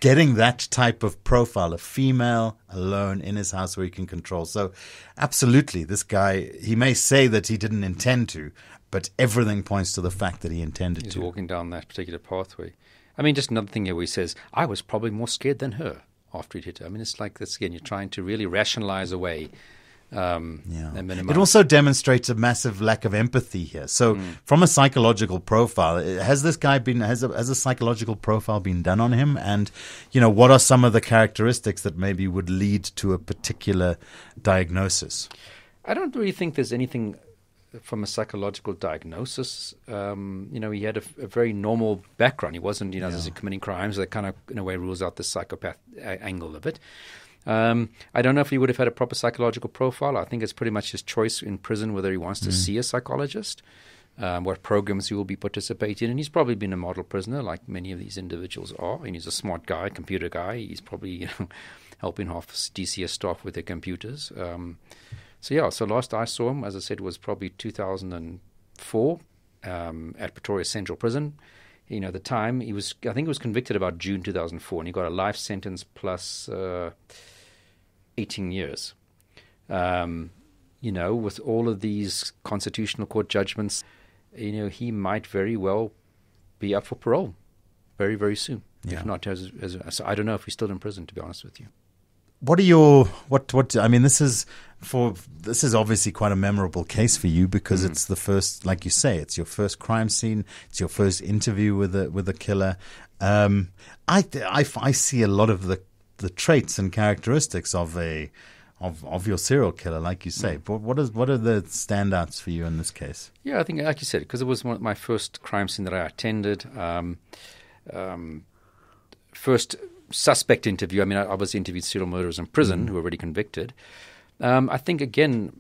[SPEAKER 1] getting that type of profile, a female alone in his house where he can control. So absolutely, this guy, he may say that he didn't intend to, but everything points to the fact that he intended to.
[SPEAKER 8] He's walking down that particular pathway. I mean, just another thing here where he says, I was probably more scared than her after he hit her. I mean, it's like this again, you're trying to really rationalize away and minimize.
[SPEAKER 1] It also demonstrates a massive lack of empathy here. So from a psychological profile, has a psychological profile been done on him? And, what are some of the characteristics that maybe would lead to a particular diagnosis?
[SPEAKER 8] I don't really think there's anything from a psychological diagnosis. He had a very normal background. He wasn't, as committing crimes. That kind of, in a way, rules out the psychopath angle of it. I don't know if he would have had a proper psychological profile. I think it's pretty much his choice in prison whether he wants to see a psychologist, what programs he will be participating in. And he's probably been a model prisoner like many of these individuals are. And he's a smart guy, computer guy. He's probably helping half DCS staff with their computers. So last I saw him, as I said, was probably 2004 at Pretoria Central Prison. The time I think he was convicted about June 2004, and he got a life sentence plus 18 years. With all of these constitutional court judgments, he might very well be up for parole. very, very soon.
[SPEAKER 1] Yeah.
[SPEAKER 8] If not, so I don't know if he's still in prison, to be honest with you.
[SPEAKER 1] What are your I mean, this is obviously quite a memorable case for you because it's the first, like you say, it's your first crime scene, it's your first interview with a killer. I see a lot of the traits and characteristics of your serial killer, like you say. But what are the standouts for you in this case?
[SPEAKER 8] Yeah, I think, like you said, because it was my first crime scene that I attended. First suspect interview. I mean, I was interviewed serial murderers in prison who were already convicted. I think, again,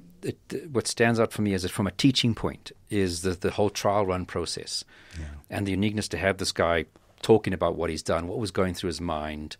[SPEAKER 8] what stands out for me is that from a teaching point is the whole trial run process and the uniqueness to have this guy talking about what he's done, what was going through his mind.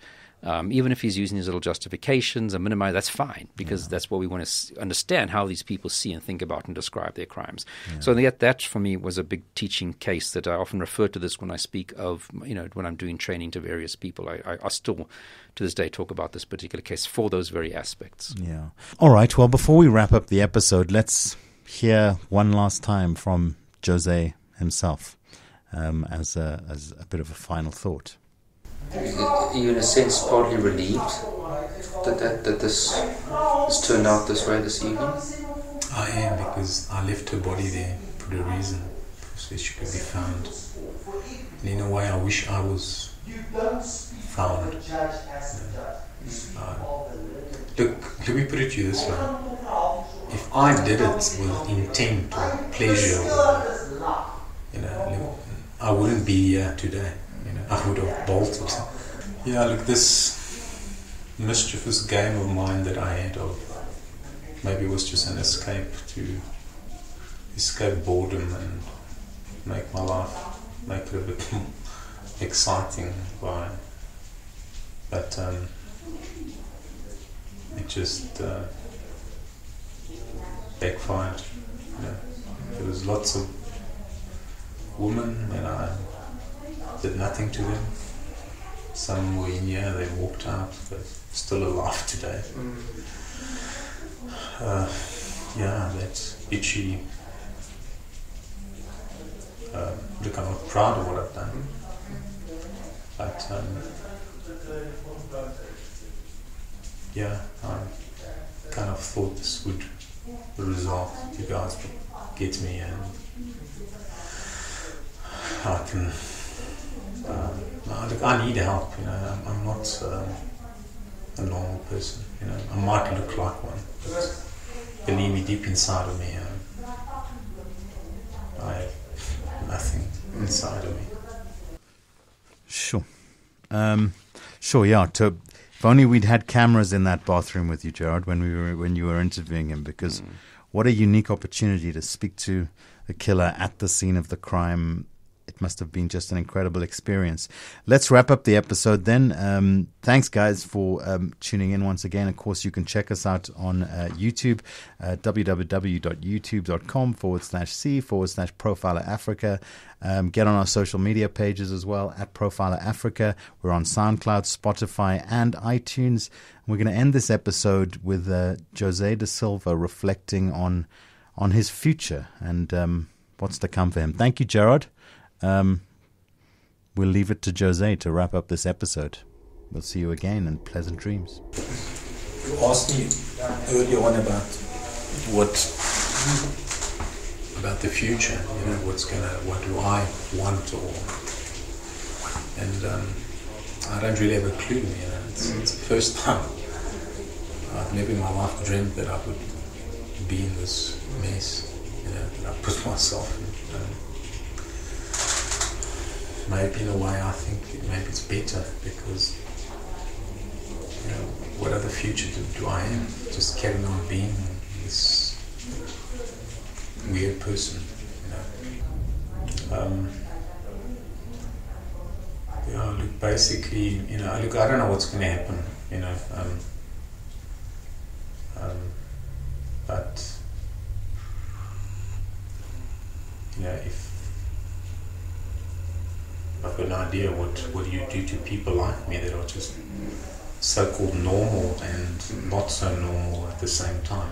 [SPEAKER 8] Even if he's using his little justifications and minimize, that's fine because that's what we want to understand, how these people see and think about and describe their crimes. Yeah. So that for me was a big teaching case that I often refer to this when I speak of, when I'm doing training to various people. I still, to this day, talk about this particular case for those very aspects.
[SPEAKER 1] Yeah. All right. Well, before we wrap up the episode, let's hear one last time from Jose himself as a bit of a final thought.
[SPEAKER 9] Are you in a sense partly relieved that this turned out this way this evening?
[SPEAKER 7] I am, because I left her body there for a reason, so she could be found. And in a way I wish I was found. Look, let me put it to you this way. If I did it with intent or pleasure, I wouldn't be here today. I would have bolted. Yeah, look, this mischievous game of mine that I had of maybe it was just an escape boredom and make my life, make it a bit more exciting but it just backfired. There was lots of women and I did nothing to them. Some were in here, they walked out, but still alive today. That's itchy. Look, I'm not proud of what I've done, but I kind of thought this would resolve. You guys would get me and I can. Look, I need help. I'm not a normal person. I might look like one, but believe me, deep inside of me, I have nothing inside of me.
[SPEAKER 1] Sure. Yeah. If only we'd had cameras in that bathroom with you, Gerard, when you were interviewing him, because what a unique opportunity to speak to the killer at the scene of the crime. It must have been just an incredible experience. Let's wrap up the episode then. Thanks, guys, for tuning in once again. Of course, you can check us out on YouTube, www.youtube.com/C/Profiler Africa. Get on our social media pages as well, at Profiler Africa. We're on SoundCloud, Spotify, and iTunes. We're going to end this episode with Jose da Silva reflecting on his future and what's to come for him. Thank you, Gerard. We'll leave it to Jose to wrap up this episode. We'll see you again and pleasant dreams.
[SPEAKER 7] You asked me earlier on about the future, what do I want, and I don't really have a clue, it's the first time I've never in my life dreamt that I would be in this mess, that I put myself in. Maybe in a way I think maybe it's better because what other future do I have? Just carrying on being this weird person, Look, basically, look, I don't know what's going to happen, but if I've got an idea what do you do to people like me that are just so-called normal and not so normal at the same time,